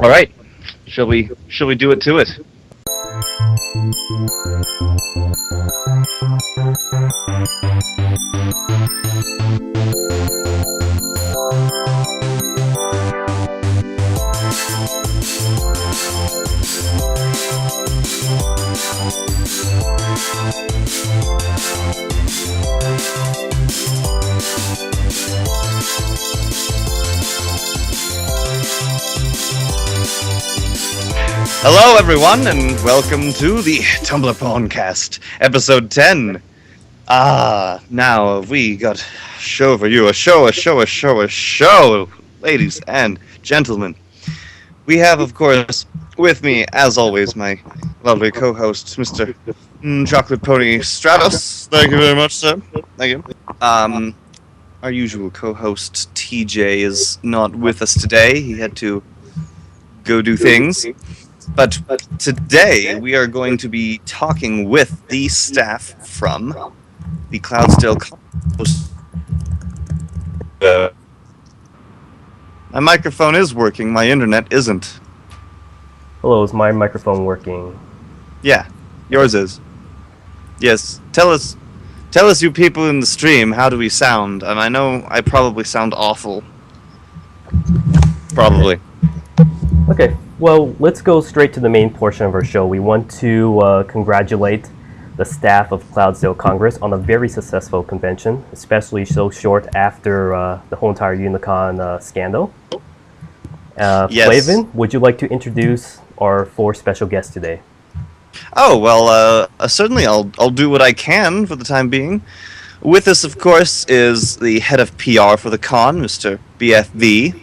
All right, shall we do it to it? Hello, everyone, and welcome to the PonCast, episode 10. Now we got a show for you, a show, ladies and gentlemen. We have, of course, with me, as always, my lovely co-host, Mr. Chocolate Pony Stratos. Thank you very much, sir. Thank you. Our usual co-host, TJ, is not with us today. He had to go do things. But today, we are going to be talking with the staff from the Cloudsdale Congress. My microphone is working, my internet isn't. Hello, is my microphone working? Yeah, yours is. Yes, tell us you people in the stream, how do we sound? And I know I probably sound awful. Probably. Okay, well, let's go straight to the main portion of our show. We want to congratulate the staff of Cloudsdale Congress on a very successful convention, especially so short after the whole entire Unicon scandal. Yes. Flavin, would you like to introduce our 4 special guests today? Oh, well, certainly I'll do what I can for the time being. With us, of course, is the head of PR for the con, Mr. BFV.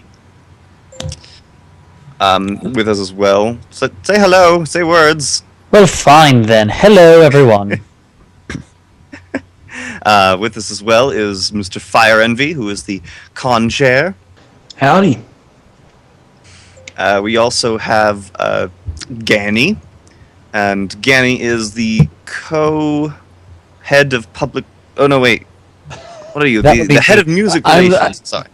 With us as well. So, say hello, say words. Well, fine then. Hello, everyone. With us as well is Mr. FIReNVY, who is the con chair. Howdy. We also have Ganey, and Ganey is the co-head of public... Oh, no, wait. What are you? The head of music relations. Sorry.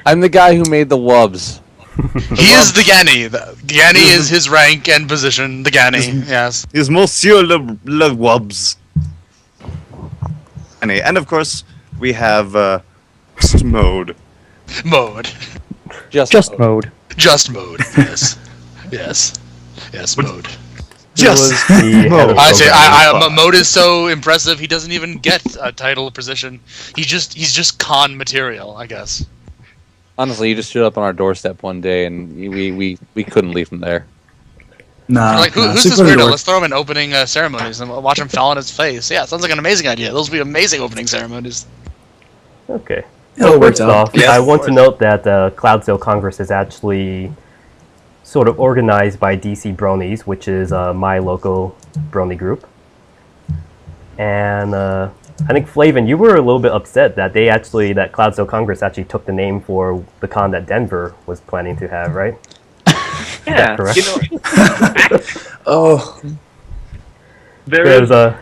I'm the guy who made the wubs. He is the Ganey. Ganey is his rank and position. The Ganey, yes. He is Monsieur le Wubs. And of course, we have Mode. Mode. Just mode. Just mode. Yes. Yes, mode. Just Mode. I say, Mode is so impressive. He doesn't even get a title or position. He's just con material, I guess. Honestly, he just showed up on our doorstep one day, and we couldn't leave him there. Nah, Like, who's this weirdo? Let's throw him in opening ceremonies and watch him fall on his face. Yeah, sounds like an amazing idea. Those would be amazing opening ceremonies. Okay. It'll work First out. off, Yes, I of want to course. note that Cloudsdale Congress is actually sort of organized by DC Bronies, which is my local brony group. And I think, Flavin, you were a little bit upset that that Cloudsdale Congress actually took the name for the con that Denver was planning to have, right? Yeah, correct? Oh, Because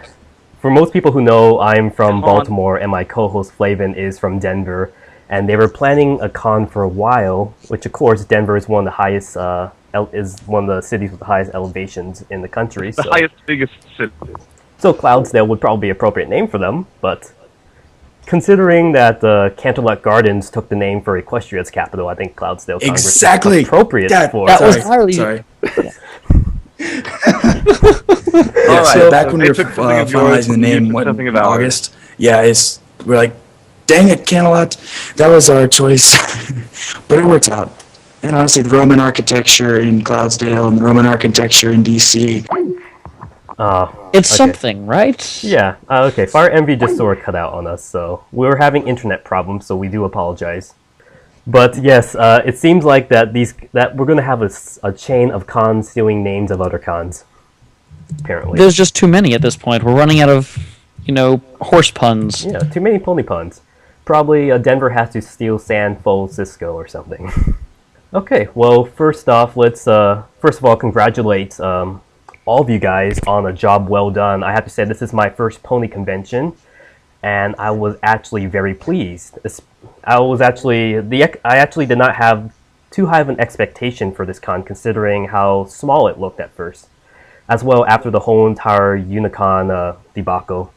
for most people who know, I'm from Baltimore, and my co-host Flavin is from Denver, and they were planning a con for a while, which of course Denver is one of the highest, is one of the cities with the highest elevations in the country. the highest, biggest city. So Cloudsdale would probably be an appropriate name for them, but considering that Canterlot Gardens took the name for Equestria's capital, I think Cloudsdale Congress exactly. is appropriate for. that was Sorry. entirely... Sorry. All Yeah, so right. back when we They were took something of yours, finalizing the name, you what, took something of in ours. August? Yeah, we're like, dang it, Canterlot, that was our choice. But it worked out. And honestly, the Roman architecture in Cloudsdale and the Roman architecture in DC. It's Okay. something, right? Yeah, okay, FIReNVY just sort of cut out on us, so we were having internet problems, so we do apologize. But yes, it seems like that we're going to have a chain of cons stealing names of other cons, apparently. There's just too many at this point. We're running out of, horse puns. Yeah, too many pony puns. Probably Denver has to steal San Francisco or something. Okay, well, first off, let's first of all congratulate all of you guys on a job well done. I have to say this is my first pony convention, and I was actually very pleased. I actually did not have too high of an expectation for this con, considering how small it looked at first. As well, after the whole entire Unicon debacle,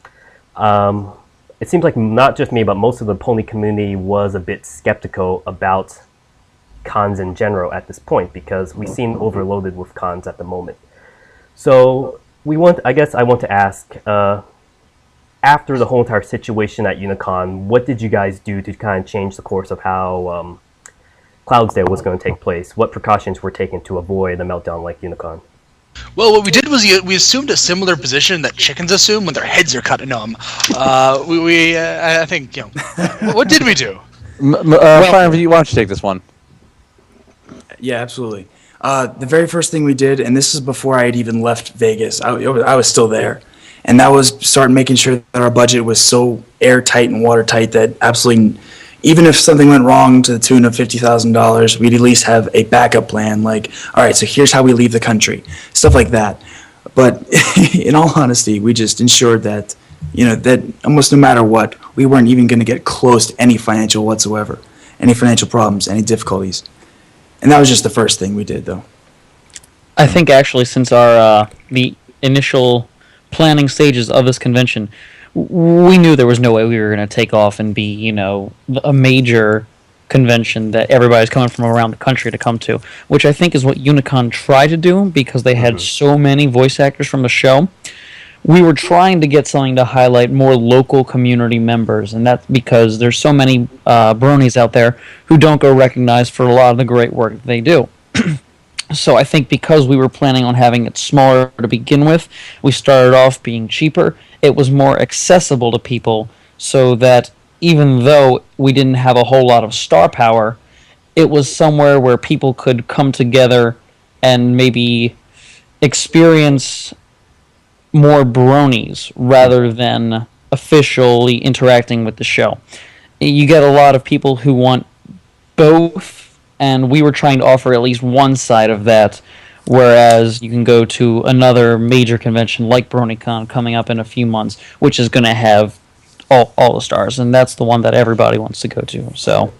it seems like not just me, but most of the pony community was a bit skeptical about cons in general at this point, because we seem overloaded with cons at the moment. So I guess I want to ask, after the whole entire situation at Unicon, what did you guys do to kind of change the course of how Cloudsdale was going to take place? What precautions were taken to avoid a meltdown like Unicon? Well, what we did was we assumed a similar position that chickens assume when their heads are cut. No, I think, what did we do? FIReNVY, why don't you take this one? Yeah, absolutely. The very first thing we did, and this is before I had even left Vegas, I was still there, and that was start making sure that our budget was so airtight and watertight that absolutely, even if something went wrong to the tune of $50,000, we'd at least have a backup plan, like, all right, so here's how we leave the country, stuff like that. But in all honesty, we just ensured that, that almost no matter what, we weren't even going to get close to any financial whatsoever, any financial problems, any difficulties. And that was just the first thing we did, though. I think actually, since our the initial planning stages of this convention, we knew there was no way we were going to take off and be, a major convention that everybody's coming from around the country to come to, which I think is what Unicon tried to do because they had so many voice actors from the show. We were trying to get something to highlight more local community members, and that's because there's so many bronies out there who don't go recognized for a lot of the great work that they do. So I think because we were planning on having it smaller to begin with, we started off being cheaper. It was more accessible to people so that even though we didn't have a whole lot of star power, it was somewhere where people could come together and maybe experience more bronies rather than officially interacting with the show. You get a lot of people who want both, and we were trying to offer at least one side of that, whereas you can go to another major convention like BronyCon coming up in a few months, which is going to have all the stars, and that's the one that everybody wants to go to. So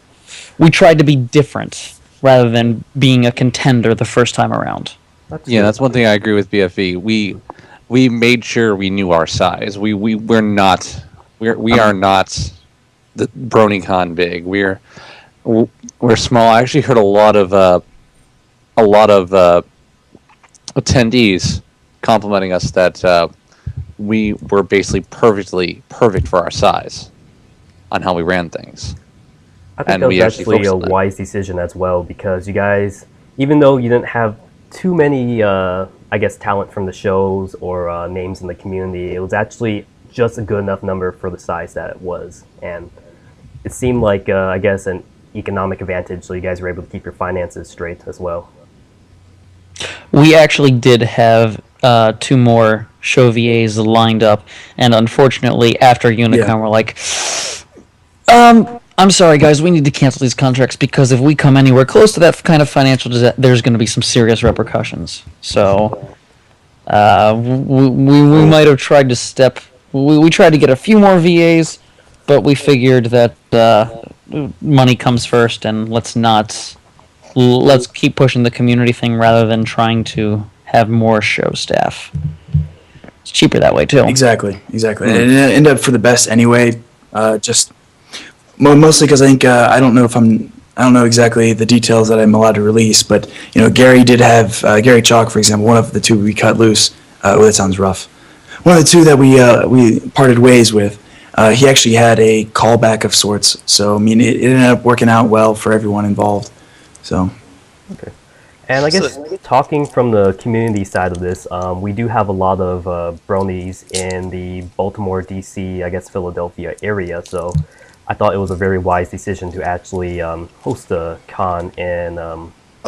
we tried to be different rather than being a contender the first time around. That's one thing I agree with BFV. We made sure we knew our size. We are not the BronyCon big. We're small. I actually heard a lot of attendees complimenting us that we were basically perfect for our size on how we ran things. I think that was actually a wise decision as well, because you guys, even though you didn't have too many, talent from the shows or names in the community, it was actually just a good enough number for the size that it was. And it seemed like, an economic advantage, so you guys were able to keep your finances straight as well. We actually did have 2 more show VAs lined up, and unfortunately, after Unicon, we're like, I'm sorry, guys, we need to cancel these contracts because if we come anywhere close to that kind of financial disaster, there's going to be some serious repercussions. So, we might have tried to we tried to get a few more VAs, but we figured that money comes first, and let's keep pushing the community thing rather than trying to have more show staff. It's cheaper that way too. Exactly. And it ended up for the best anyway. Just mostly because I think I don't know exactly the details that I'm allowed to release, but Gary did have Gary Chalk, for example, one of the 2 we cut loose. That sounds rough. One of the 2 that we parted ways with. He actually had a callback of sorts, so it ended up working out well for everyone involved. So, okay. And I guess talking from the community side of this, we do have a lot of bronies in the Baltimore, DC, Philadelphia area. So I thought it was a very wise decision to actually host a con in.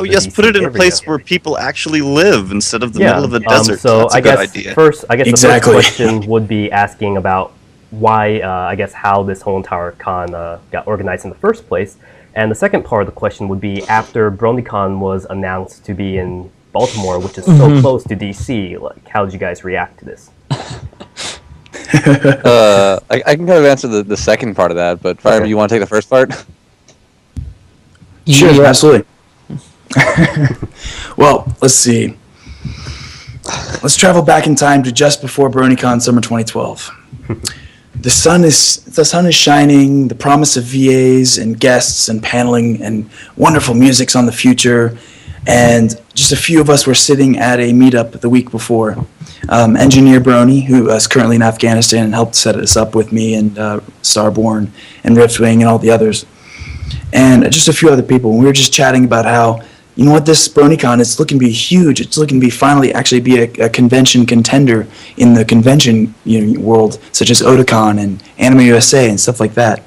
Yes, put it in a place where people actually live instead of the middle of the desert. So That's a good idea. The first question would be asking about why, how this whole entire con got organized in the first place. And the second part of the question would be, after BronyCon was announced to be in Baltimore, which is so close to DC, how did you guys react to this? I can kind of answer the second part of that, but FIReNVY, you want to take the first part? Sure, absolutely. Well, let's see. Let's travel back in time to just before BronyCon summer 2012. The sun is shining, the promise of VAs and guests and paneling and wonderful music's on the future, and just a few of us were sitting at a meetup the week before. Engineer Brony, who is currently in Afghanistan and helped set us up with me, and Starborn and Riftwing and all the others, and just a few other people. And we were just chatting about how, you know what, this BronyCon is looking to be huge. It's looking to be finally actually be a convention contender in the convention world, such as Otakon and Anime USA and stuff like that.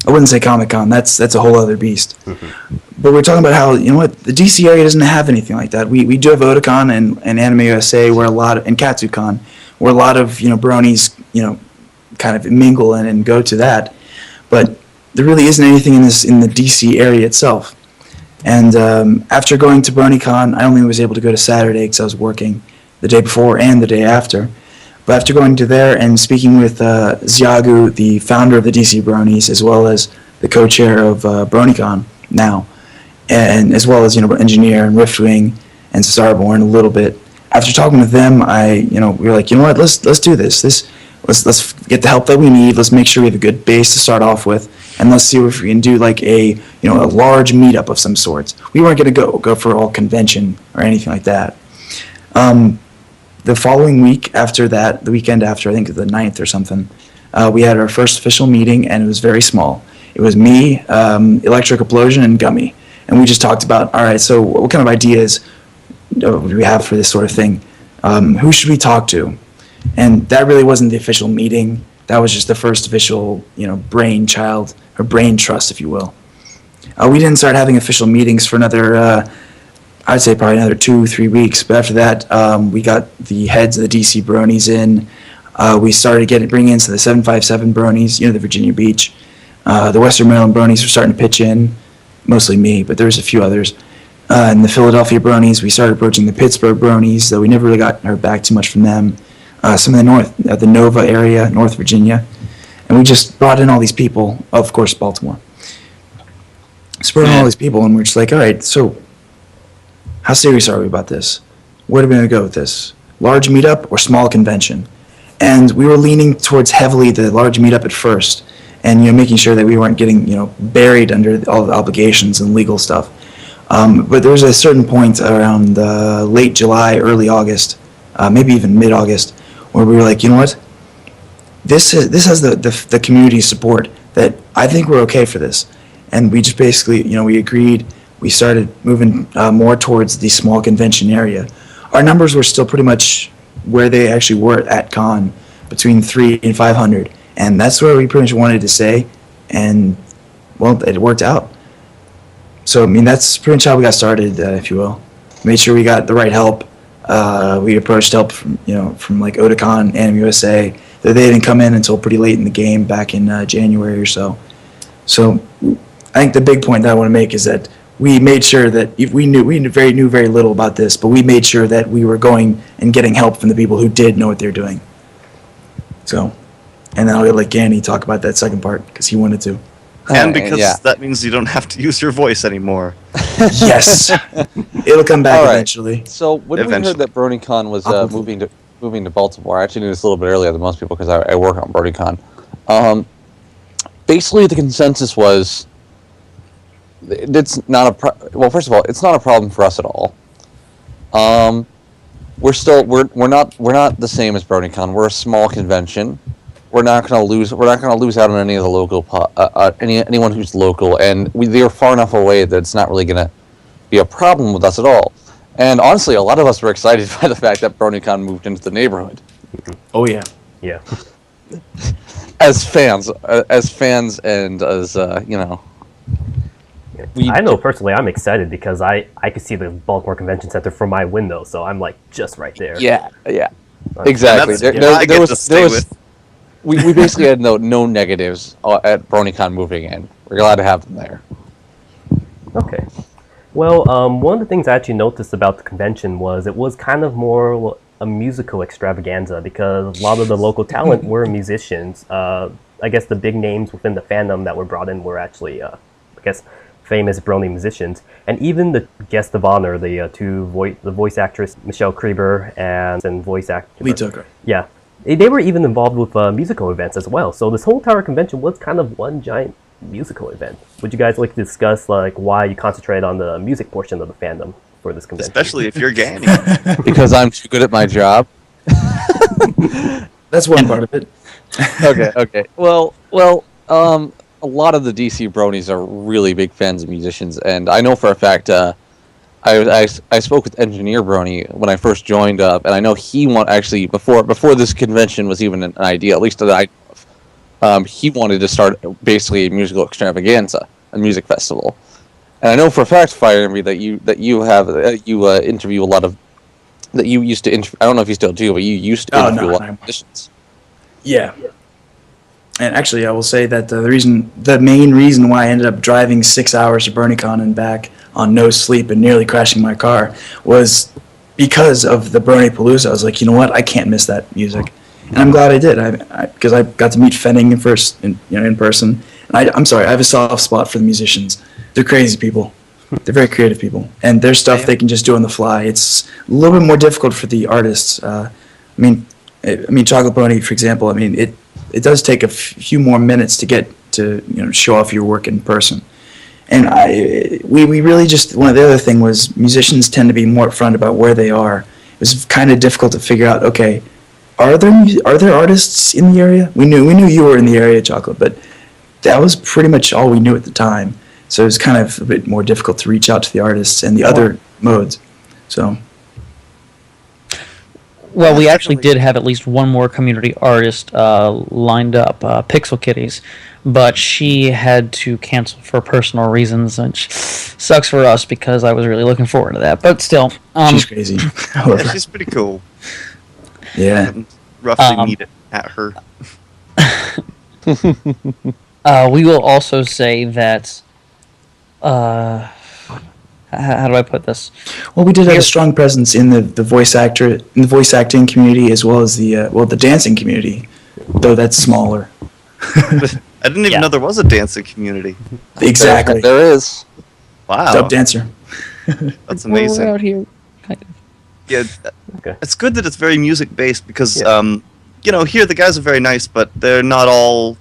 I wouldn't say Comic-Con. That's a whole other beast. But we're talking about how, you know what, the DC area doesn't have anything like that. We do have Otakon and Anime USA, and KatsuCon, where a lot of bronies kind of mingle and go to that. But there really isn't anything in the DC area itself. And after going to BronyCon, I only was able to go to Saturday because I was working the day before and the day after. But after going to there and speaking with Xiagu, the founder of the DC Bronies, as well as the co-chair of BronyCon now, and as well as Engineer and Riftwing and Starborn a little bit. After talking with them, we were like, you know what, let's do this. Let's get the help that we need. Let's make sure we have a good base to start off with, and let's see if we can do like a large meetup of some sorts. We weren't going to go for all convention or anything like that. The following week after that, the weekend after, I think the 9th or something, we had our first official meeting, and it was very small. It was me, Electric Explosion, and Gummy, and we just talked about, all right, so what kind of ideas do we have for this sort of thing? Who should we talk to? And that really wasn't the official meeting. That was just the first official, brainchild, or brain trust, if you will. We didn't start having official meetings for another, I'd say probably another 2-3 weeks. But after that, we got the heads of the DC Bronies in. We started bringing in the 757 Bronies, the Virginia Beach. The Western Maryland Bronies were starting to pitch in, mostly me, but there's a few others. And the Philadelphia Bronies, we started approaching the Pittsburgh Bronies, though we never really heard back too much from them. Some of the Nova area, North Virginia. And we just brought in all these people, of course, Baltimore. So brought in all these people, and we're just like, all right, so how serious are we about this? Where are we going to go with this? Large meetup or small convention? And we were leaning towards heavily the large meetup at first, and making sure that we weren't getting buried under all the obligations and legal stuff. But there was a certain point around late July, early August, maybe even mid-August, where we were like, you know what? This has the community support that I think we're okay for this. And we just basically, we agreed. We started moving more towards the small convention area. Our numbers were still pretty much where they actually were at con, between 300 and 500. And that's where we pretty much wanted to stay. And, well, it worked out. So, that's pretty much how we got started, if you will. Made sure we got the right help. We approached help from like Otakon, Anime USA. They didn't come in until pretty late in the game, back in January or so. So I think the big point that I want to make is that we made sure that if we knew very little about this, but we made sure that we were going and getting help from the people who did know what they're doing. So, and then I'll let Ganey talk about that second part because he wanted to. And because that means you don't have to use your voice anymore. Yes, it'll come back eventually. So when we heard that BronyCon was moving to Baltimore, I actually knew this a little bit earlier than most people because I work on BronyCon. Basically, the consensus was it's not well. First of all, it's not a problem for us at all. We're not the same as BronyCon. We're a small convention. We're not going to lose out on any of the local anyone who's local, and they're far enough away that it's not really going to be a problem with us at all. And honestly, a lot of us were excited by the fact that BronyCon moved into the neighborhood. Oh yeah, Yeah. As fans, and as I know personally I'm excited because I could see the Baltimore Convention Center from my window, so I'm like just right there. Yeah, exactly. There was we basically had no negatives at BronyCon moving in. We're glad to have them there. Okay. Well, one of the things I actually noticed about the convention was it was kind of more a musical extravaganza because a lot of the local talent were musicians. I guess the big names within the fandom that were brought in were actually, I guess, famous Brony musicians, and even the guest of honor, the voice actress Michelle Creber and voice actor Lee Tockar. Yeah, they were even involved with musical events as well. So this whole entire convention was kind of one giant musical event. Would you guys like to discuss like why you concentrate on the music portion of the fandom for this convention? Especially if you're Ganey. Because I'm too good at my job. That's one part of it. Okay. Well, a lot of the DC bronies are really big fans of musicians, and I know for a fact, I spoke with Engineer Brony when I first joined up, and I know he actually before this convention was even an idea, at least that I know of, he wanted to start basically a musical extravaganza, a music festival, and I know for a fact, FIReNVY, that you interview a lot of that you used to. I don't know if you still do, but you used to interview a lot of musicians. Yeah. And actually, I will say that the main reason why I ended up driving 6 hours to BronyCon and back on no sleep and nearly crashing my car was because of the Brony Palooza. I was like, you know what, I can't miss that music, and I'm glad I did. Because I got to meet Fenning in person. And I'm sorry, I have a soft spot for the musicians. They're crazy people. They're very creative people, and their stuff they can just do on the fly. It's a little bit more difficult for the artists. I mean, Chocolate Pony, for example. I mean, it does take a few more minutes to get to show off your work in person. And we really just, one of the other thing was musicians tend to be more upfront about where they are. It was kind of difficult to figure out. Okay, are there artists in the area? We knew you were in the area, Chocolate, but that was pretty much all we knew at the time. So it was kind of a bit more difficult to reach out to the artists and the other modes. So. Well, we actually did have at least one more community artist lined up, Pixel Kitties, but she had to cancel for personal reasons, which sucks for us because I was really looking forward to that. But still, she's crazy. Yeah, she's pretty cool. Yeah, roughly meet it at her. We will also say that. How do I put this? Well, we did have a strong presence in the voice acting community, as well as the dancing community, though that's smaller. I didn't even know there was a dancing community. Exactly. There is. Wow. Dub dancer. That's amazing. We're out here. Kind of. Yeah, Okay. it's good that it's very music based because here the guys are very nice, but they're not all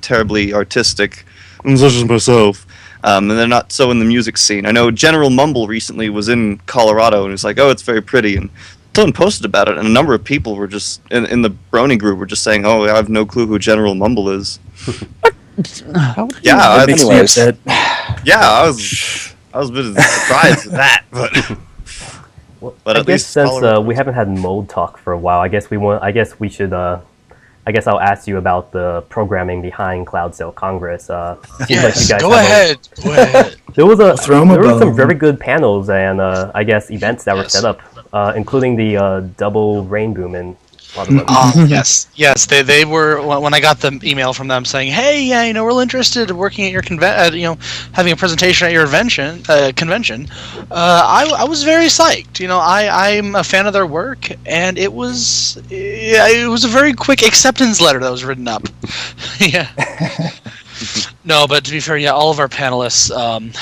terribly artistic. I'm such as myself. And they're not so in the music scene. I know General Mumble recently was in Colorado and was like, "Oh, it's very pretty," and someone posted about it, and a number of people were just in the Brony group were just saying, "Oh, I have no clue who General Mumble is." That makes me upset. Yeah, I was a bit surprised at that, but. Well, But I at guess least since Colorado- we haven't had mold talk for a while, I guess we should. I guess I'll ask you about the programming behind Cloudsdale Congress. Seems Yes, you guys go have ahead. Go ahead. There Throw 'em a were some bone. very good panels and I guess events that were Yes. set up, including the double rain boom and a lot of other. Yes. They were when I got the email from them saying, "Hey, yeah, we're interested in working at your having a presentation at your convention." I was very psyched. I'm a fan of their work, and it was a very quick acceptance letter that was written up. Yeah. No, but to be fair, yeah, all of our panelists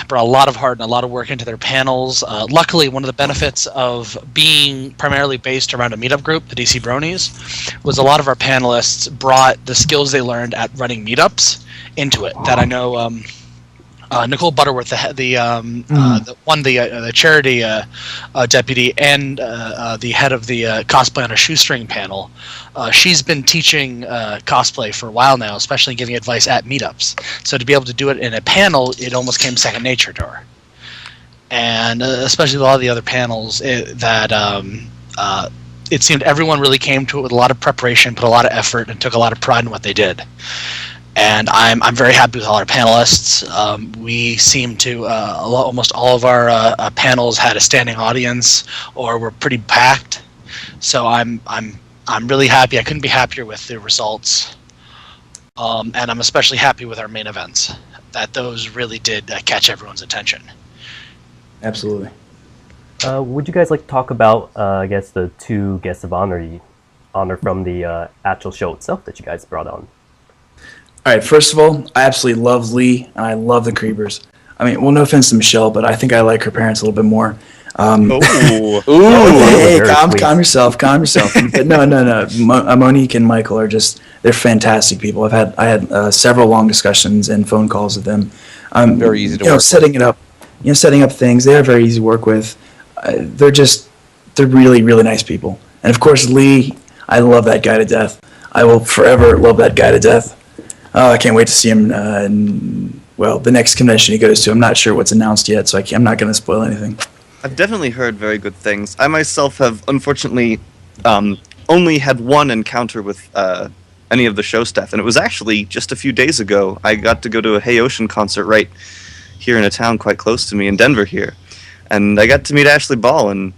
brought a lot of heart and a lot of work into their panels. Luckily, one of the benefits of being primarily based around a meetup group, the DC Bronies, was a lot of our panelists brought the skills they learned at running meetups into it. That I know Nicole Butterworth, the charity deputy, and the head of the cosplay on a shoestring panel. She's been teaching cosplay for a while now, especially giving advice at meetups. So to be able to do it in a panel, it almost came second nature to her. And especially a lot of the other panels, it seemed everyone really came to it with a lot of preparation, put a lot of effort, and took a lot of pride in what they did. And I'm very happy with all our panelists. We seem to almost all of our panels had a standing audience or were pretty packed. So I'm really happy. I couldn't be happier with the results. And I'm especially happy with our main events. That those really did catch everyone's attention. Absolutely. Would you guys like to talk about, I guess, the two guests of honor from the actual show itself that you guys brought on? All right, first of all, I absolutely love Lee, and I love the Crebers. I mean, well, no offense to Michelle, but I think I like her parents a little bit more. Ooh. Hey, Very calm sweet. yourself. But no. Monique and Michael are they're fantastic people. I had several long discussions and phone calls with them. Very easy to work with. Setting up things. They are very easy to work with. They're really, really nice people. And of course, Lee, I love that guy to death. I will forever love that guy to death. Oh, I can't wait to see him the next convention he goes to. I'm not sure what's announced yet, so I'm not going to spoil anything. I've definitely heard very good things. I myself have unfortunately only had one encounter with any of the show staff, and it was actually just a few days ago. I got to go to a Hey Ocean concert right here in a town quite close to me in Denver here, and I got to meet Ashley Ball, and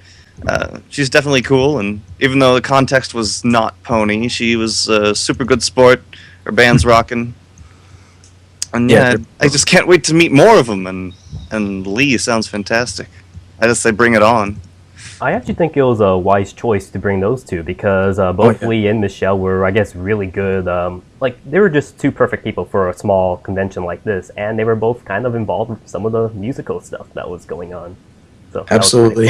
she's definitely cool, and even though the context was not Pony, she was a super good sport. Her band's rocking. And yeah, I just can't wait to meet more of them, and Lee sounds fantastic. I just say bring it on. I actually think it was a wise choice to bring those two because both Lee and Michelle were, I guess, really good. They were just two perfect people for a small convention like this, and they were both kind of involved with some of the musical stuff that was going on. So absolutely.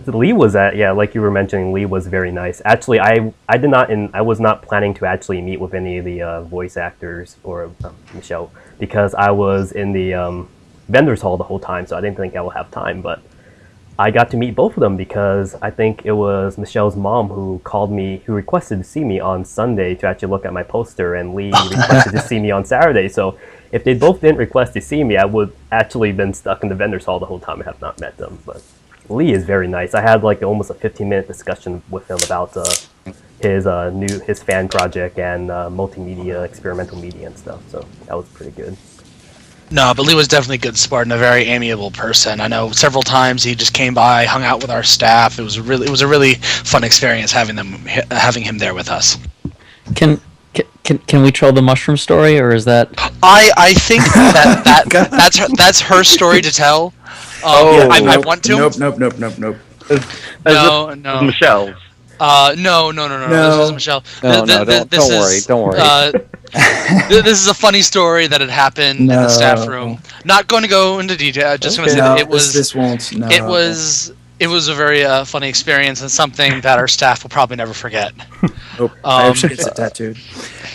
Lee was like you were mentioning, Lee was very nice. Actually, I was not planning to actually meet with any of the voice actors or Michelle because I was in the vendors hall the whole time, so I didn't think I would have time, but I got to meet both of them because I think it was Michelle's mom who requested to see me on Sunday to actually look at my poster, and Lee requested to see me on Saturday. So if they both didn't request to see me, I would actually been stuck in the vendors hall the whole time and have not met them. But Lee is very nice. I had almost a 15-minute discussion with him about his fan project and multimedia, experimental media and stuff. So that was pretty good. No, but Lee was definitely a good sport and a very amiable person. I know several times he just came by, hung out with our staff. It was a really fun experience having him there with us. Can we tell the mushroom story, or is that? I think that's her story to tell. I want to. Nope. No. Michelle. No. This is Michelle. Don't worry. This is a funny story that had happened in the staff room. Not going to go into detail. Just going to say that it was. This won't. No. It was a very funny experience and something that our staff will probably never forget. Nope. I should get tattooed.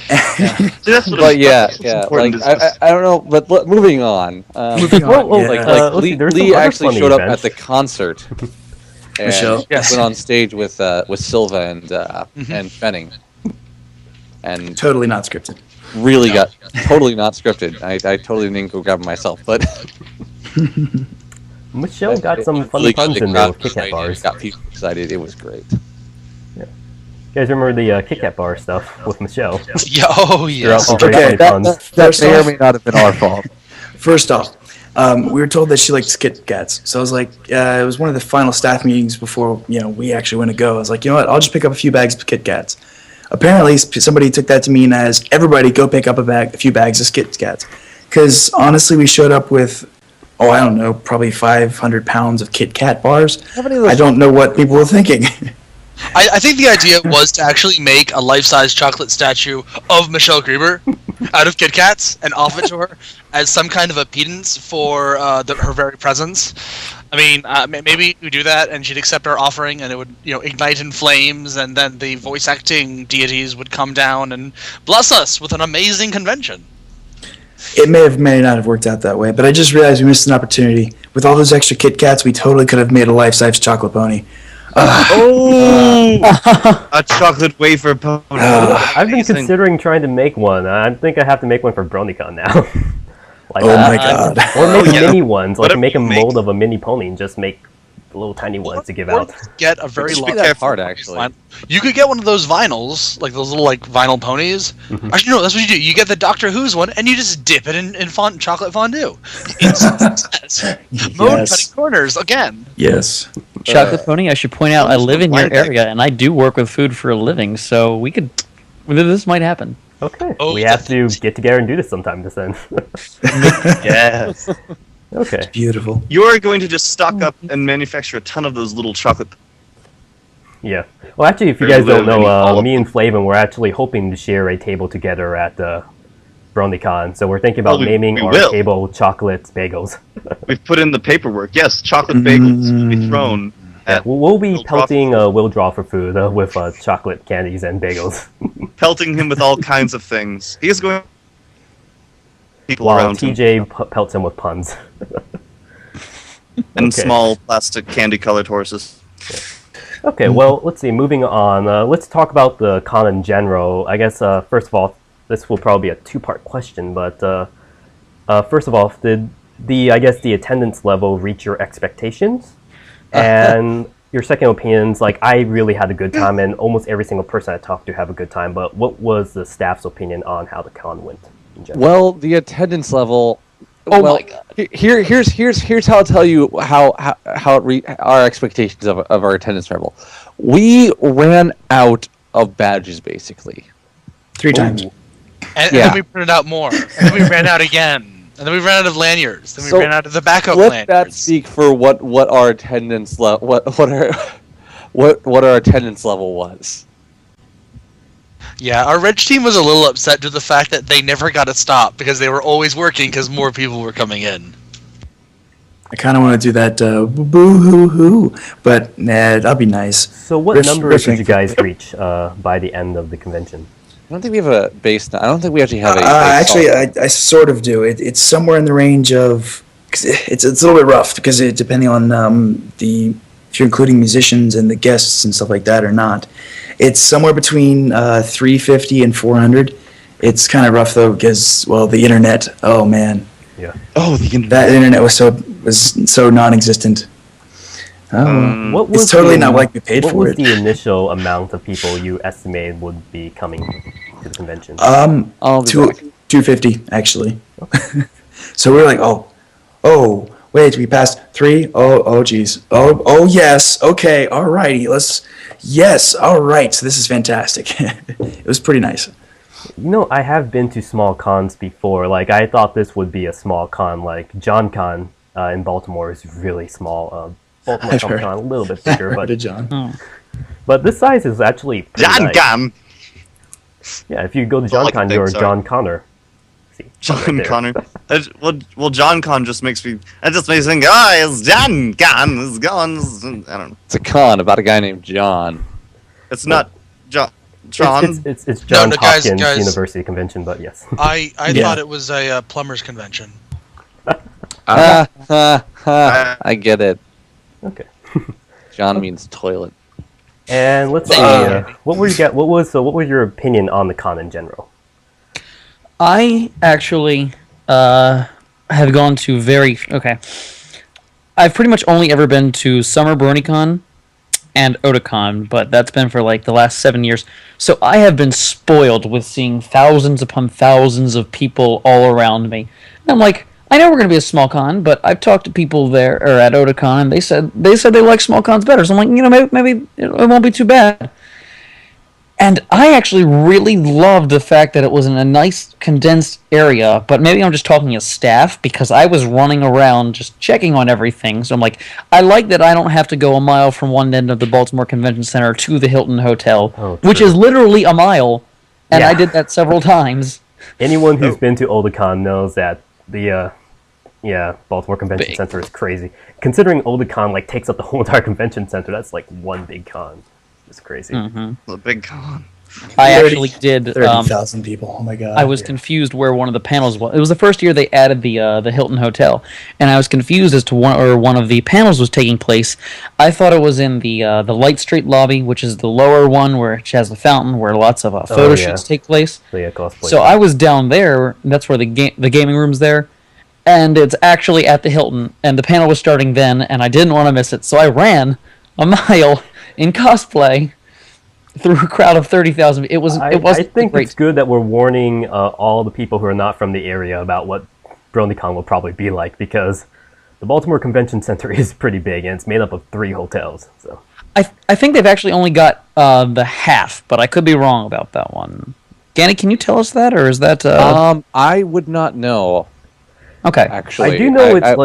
But yeah. I don't know, but moving on. Lee actually showed up at the concert. And Michelle? Went on stage with Silva and Fenning. And totally not scripted. Got totally not scripted. I totally didn't go grab it myself, but Michelle got some funny puns in there with Kit Kat bars. Got people excited. It was great. Yeah. You guys remember the Kit Kat bar stuff with Michelle? Yes. Okay, that may or may not have been our fault. First off, we were told that she likes Kit Kats. So I was like, it was one of the final staff meetings before we actually went to go. I was like, you know what? I'll just pick up a few bags of Kit Kats. Apparently, somebody took that to mean as everybody go pick up a few bags of Kit Kats. Because honestly, we showed up with, I don't know, probably 500 pounds of Kit Kat bars. I don't know what people were thinking. I think the idea was to actually make a life-size chocolate statue of Michelle Creber out of Kit Kats and offer it to her as some kind of a penance for her very presence. I mean, maybe we do that and she'd accept our offering and it would, ignite in flames, and then the voice acting deities would come down and bless us with an amazing convention. It may not have worked out that way, but I just realized we missed an opportunity. With all those extra Kit Kats, we totally could have made a life-size chocolate pony. A chocolate wafer pony. I've been considering trying to make one. I think I have to make one for BronyCon now. My god. Or make mini ones, make a mold of a mini pony and just make little tiny ones to give out. Get a very large. That hard, actually. You could get one of those vinyls, like those little vinyl ponies. Mm-hmm. Actually, no, that's what you do. You get the Doctor Who's one, and you just dip it in chocolate fondue. Mode cutting corners again. Yes. Chocolate Pony, I should point out, I live in your area, and I do work with food for a living, so this might happen. Okay. We have to get together and do this sometime this end. Yes. Okay. It's beautiful. You're going to just stock up and manufacture a ton of those little chocolate. Yeah. Well, actually, if you guys don't know, me and Flavin were actually hoping to share a table together at BronyCon, so we're thinking about Well, naming we our will. table chocolate bagels. We've put in the paperwork. Yes, chocolate bagels will be thrown. At We'll be Will Draw pelting for Will Draw for food with chocolate candies and bagels. pelting him with all kinds of things. He is going. People While around him TJ pelts him with puns. and Okay. small plastic candy-colored horses. Okay, well, let's see. Moving on, let's talk about the con in general. I guess first of all, this will probably be a two-part question. But first of all, did the attendance level reach your expectations? And your second opinions, like I really had a good time, and almost every single person I talked to had a good time. But what was the staff's opinion on how the con went in general? Well, the attendance level. Oh well, my God. Here's how I'll tell you how our expectations of our attendance level. We ran out of badges basically. 3 times. And Yeah. then we printed out more. And then we ran out again. And then we ran out of lanyards. Then we So, ran out of the backup Let lanyards. that speak for what our attendance level what our attendance level was. Yeah, our Reg team was a little upset due to the fact that they never got to stop because they were always working because more people were coming in. I kind of want to do that boo-hoo-hoo, but nah, that'd be nice. So what Riff- numbers did riffing. you guys reach by the end of the convention? I don't think we have a base. I don't think we actually have a. Actually, I sort of do. It's somewhere in the range of. 'Cause it's a little bit rough because depending on if you're including musicians and the guests and stuff like that or not, it's somewhere between 350 and 400. It's kind of rough though because the internet. Oh man, Yeah. Oh, the internet. that internet was so non-existent. Oh, What was it's totally the- not like we paid What for was it. the initial amount of people you estimated would be coming to the convention? I'll be back. 250 actually. So we were like, oh, wait, we passed 3. Oh, geez. Oh, yes. Okay, alrighty. Yes, all right. So this is fantastic. It was pretty nice. I have been to small cons before. Like, I thought this would be a small con. Like, John Con in Baltimore is really small. Baltimore I've Comic heard. Con a little bit bigger, Heard but it, John. but this size is actually pretty John nice. Con. Yeah, if you go to I John like to Con, think you're so. John Connor. See, John there. Connor. Well, John Con just makes me. That just makes me think. Oh, it's John Con. It's gone. I don't know. It's a con about a guy named John. It's not John. John. It's John no, guys, Hopkins guys. University convention, but yes. I Yeah. thought it was a plumber's convention. I get it. Okay. John means toilet. And let's see. What was your opinion on the con in general? I actually have gone to I've pretty much only ever been to Summer BronyCon and Otakon, but that's been for like the last 7 years. So I have been spoiled with seeing thousands upon thousands of people all around me. And I'm like, I know we're going to be a small con, but I've talked to people there or at Otakon, and they said they like small cons better. So I'm like, maybe it won't be too bad. And I actually really loved the fact that it was in a nice condensed area, but maybe I'm just talking as staff because I was running around just checking on everything. So I'm like, I like that I don't have to go a mile from one end of the Baltimore Convention Center to the Hilton Hotel, Oh, which true. is literally a mile, and Yeah. I did that several times. Anyone who's been to Otakon knows that the Baltimore Convention Big. Center is crazy. Considering Otakon like takes up the whole entire convention center, that's like one big con. It's crazy. The big con. I 30 actually did. 30,000 people. Oh my god. I was confused where one of the panels was. It was the first year they added the Hilton Hotel, and I was confused as to one of the panels was taking place. I thought it was in the Light Street lobby, which is the lower one, which has the fountain where lots of photo yeah. shoots take place. So yeah, cosplay. So I was down there. That's where the gaming room's there, and it's actually at the Hilton. And the panel was starting then, and I didn't want to miss it, so I ran a mile in cosplay through a crowd of 30,000. It was. I It wasn't think great. it's good that we're warning all the people who are not from the area about what BronyCon will probably be like, because the Baltimore Convention Center is pretty big and it's made up of 3 hotels. So I think they've actually only got the half, but I could be wrong about that one. Ganny, can you tell us that, or is that? I would not know. Okay. Actually, I do know I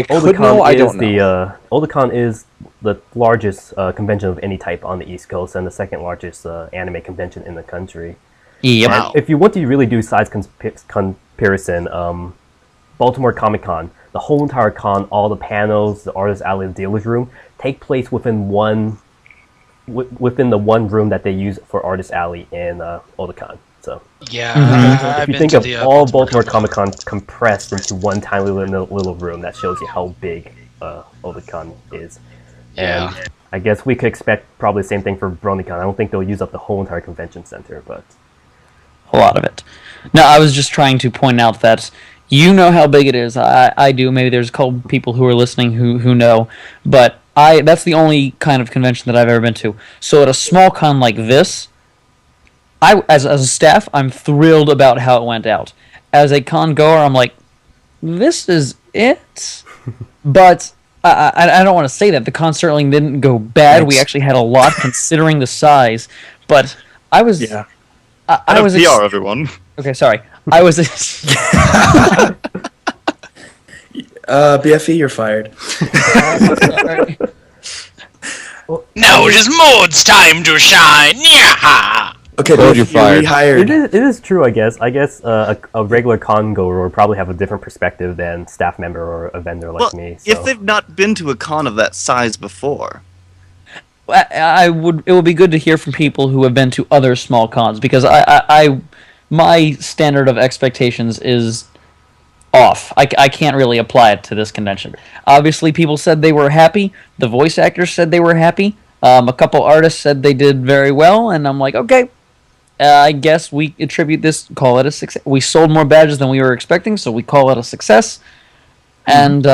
it's could know. I don't know. the Otakon is the largest convention of any type on the East Coast and the second largest anime convention in the country. Yep. Wow. If you want to really do size comparison, Baltimore Comic Con, the whole entire con, all the panels, the artist alley, the dealer's room, take place within within the one room that they use for artist alley in Otakon. So Yeah. if you think of all Baltimore Comic Con compressed into one tiny little room, that shows you how big Otakon is. Yeah. And I guess we could expect probably the same thing for BronyCon. I don't think they'll use up the whole entire convention center, but A lot of it. No, I was just trying to point out that you know how big it is. I do. Maybe there's a couple people who are listening who know, but that's the only kind of convention that I've ever been to. So at a small con like this, as a staff, I'm thrilled about how it went out. As a con goer, I'm like, this is it? But I don't want to say that. The con certainly didn't go bad. Thanks. We actually had a lot considering the size, but I was... Yeah. I was PR, everyone. Okay, sorry. I was... BFE, you're fired. Now it is Maud's time to shine. Yeah. Okay, Told BFE, you fired. rehired. it is true, I guess. I guess a regular con goer would probably have a different perspective than staff member or a vendor like me. So. If they've not been to a con of that size before, It would be good to hear from people who have been to other small cons, because my standard of expectations is off. I can't really apply it to this convention. Obviously, people said they were happy. The voice actors said they were happy. A couple artists said they did very well, and I'm like, okay, I guess we attribute this, call it a success. We sold more badges than we were expecting, so we call it a success. And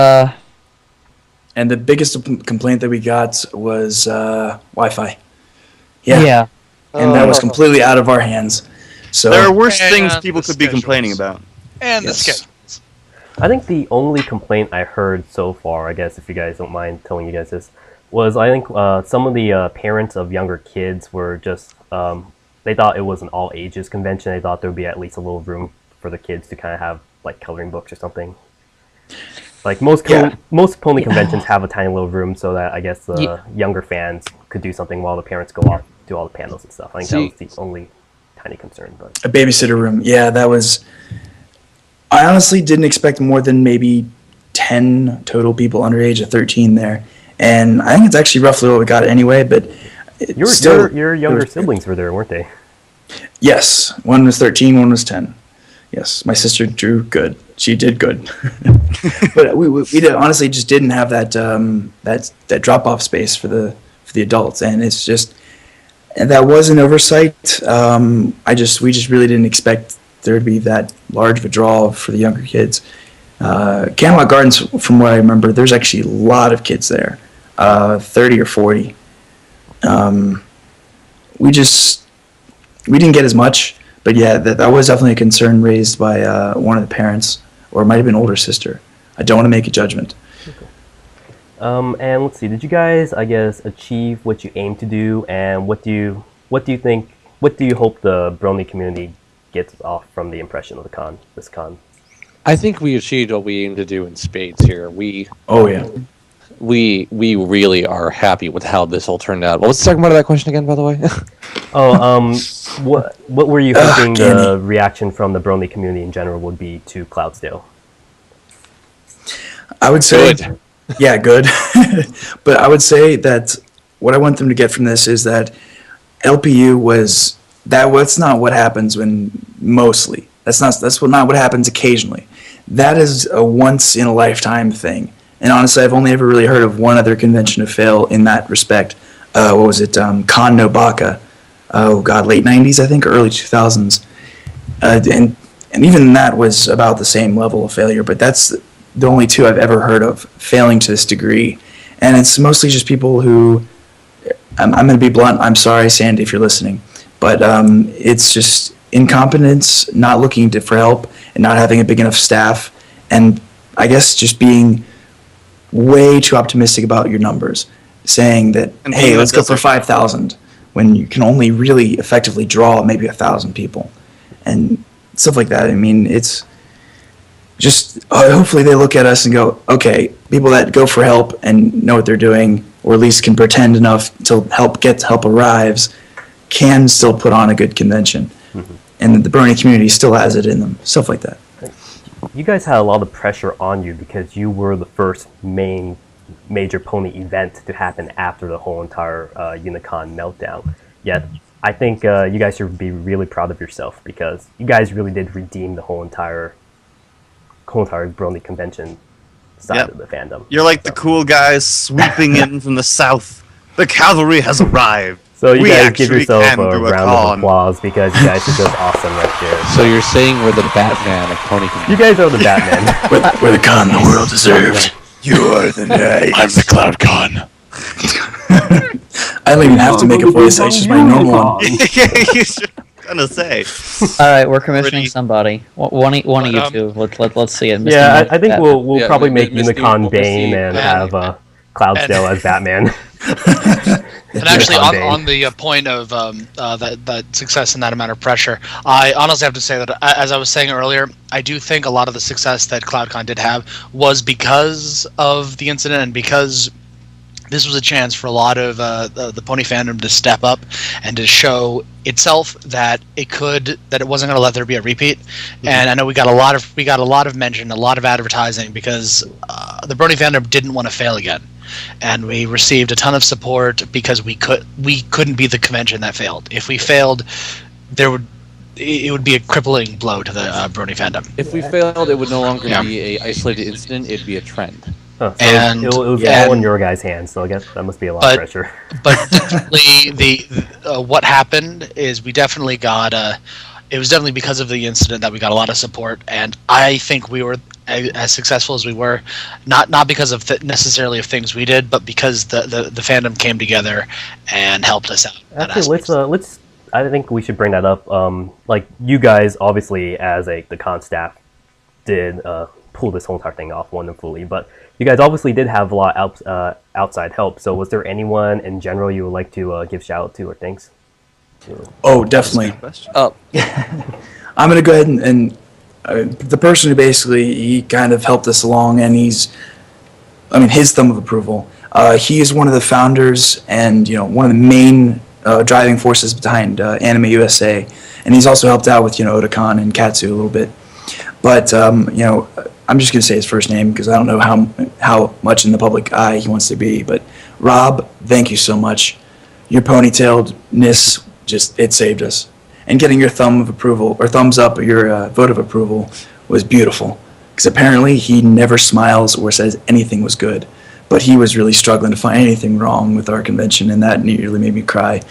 And the biggest complaint that we got was Wi-Fi. yeah. And that was completely out of our hands. So there are worse And things people the could be schedules. complaining about. And the Yes. schedules. I think the only complaint I heard so far, I guess if you guys don't mind telling you guys this, was I think some of the parents of younger kids were just, they thought it was an all ages convention. They thought there would be at least a little room for the kids to kind of have like coloring books or something. Like most pony conventions have a tiny little room so that I guess the younger fans could do something while the parents go off, do all the panels and stuff. I think that was the only tiny concern. But a babysitter room. Yeah, that was... I honestly didn't expect more than maybe 10 total people under age of 13 there. And I think it's actually roughly what we got anyway, but... your younger siblings were there, weren't they? Yes, one was 13, one was 10. Yes, my sister drew good. She did good. But we honestly just didn't have that that drop-off space for the adults, and it's just... And that was an oversight. We just really didn't expect there would be that large of a draw for the younger kids. Camelot Gardens, from what I remember, there's actually a lot of kids there, 30 or 40. We didn't get as much, but yeah, that was definitely a concern raised by one of the parents, or it might have been older sister. I don't want to make a judgment. And let's see, did you guys, I guess, achieve what you aim to do, and what do you hope the Brony community gets off from the impression of this con? I think we achieved what we aimed to do in spades here. Oh yeah. We really are happy with how this all turned out. What was the second part of that question again, by the way? What were you hoping the reaction from the Brony community in general would be to Cloudsdale? I would say... Good. Yeah, good. But I would say that what I want them to get from this is that LPU was... That's not what happens mostly. That's not what happens occasionally. That is a once-in-a-lifetime thing. And honestly, I've only ever really heard of one other convention to fail in that respect. What was it? Con no Baka. Oh, God, late 90s, I think, or early 2000s. And even that was about the same level of failure, but that's the only two I've ever heard of failing to this degree. And it's mostly just people who... I'm going to be blunt. I'm sorry, Sandy, if you're listening. But it's just incompetence, not looking for help, and not having a big enough staff, and I guess just being way too optimistic about your numbers, saying that, And hey, being let's go for aggressive. 5,000, when you can only really effectively draw maybe 1,000 people, and stuff like that. I mean, it's just, hopefully they look at us and go, okay, people that go for help and know what they're doing, or at least can pretend enough till help arrives, can still put on a good convention. and the Brony community still has it in them. Stuff like that. You guys had a lot of pressure on you because you were the first major pony event to happen after the whole entire Unicon meltdown. Yet, I think you guys should be really proud of yourself because you guys really did redeem the whole entire Brony convention side of the fandom. You're like the cool guys sweeping in from the south. The cavalry has arrived. So you We guys actually give yourself can a do a round con. of applause because you guys are just awesome right there. So you're saying we're the Batman of pony convention? You guys are the Batman. We're the con the world deserved. You are the knight. I'm the CloudCon. I don't even have to make a voice. It's just my normal one. You should gonna say. All right, we're commissioning Pretty- somebody. One of you Um, two. Let's see it. Mr. Yeah, I think Bat- we'll Yeah, probably we- make we- Unicon we'll Bane see. and And- have Cloudsdale as Batman. And actually, Unicon Bane. on the point of that success and that amount of pressure, I honestly have to say that, as I was saying earlier, I do think a lot of the success that CloudCon did have was because of the incident and because this was a chance for a lot of the pony fandom to step up and to show itself that it wasn't going to let there be a repeat. And I know we got a lot of mention, a lot of advertising because the Brony fandom didn't want to fail again, and we received a ton of support because we couldn't be the convention that failed. If we failed, it would be a crippling blow to the Brony fandom. If we failed, it would no longer Yeah. be a isolated incident. It'd be a trend. Huh, so And- it was yeah. all in your guys' hands, so I guess that must be a lot of pressure. But definitely what happened is we definitely got it was definitely because of the incident that we got a lot of support, and I think we were as successful as we were, not because of necessarily of things we did, but because the fandom came together and helped us out. in that Actually, aspect. let's. I think we should bring that up. Like you guys, obviously, as the con staff, did pull this whole entire thing off wonderfully, but you guys obviously did have a lot of outside help. So, was there anyone in general you would like to give shout out to or thanks? Oh, definitely. Oh, I'm gonna go ahead and the person who basically he kind of helped us along, and his thumb of approval. He is one of the founders and one of the main driving forces behind Anime USA, and he's also helped out with Otakon and Katsu a little bit. But I'm just gonna say his first name because I don't know how much in the public eye he wants to be. But Rob, thank you so much. Your ponytailedness it saved us. And getting your thumb of approval, or thumbs up, or your vote of approval was beautiful. Because apparently he never smiles or says anything was good. But he was really struggling to find anything wrong with our convention, and that nearly made me cry.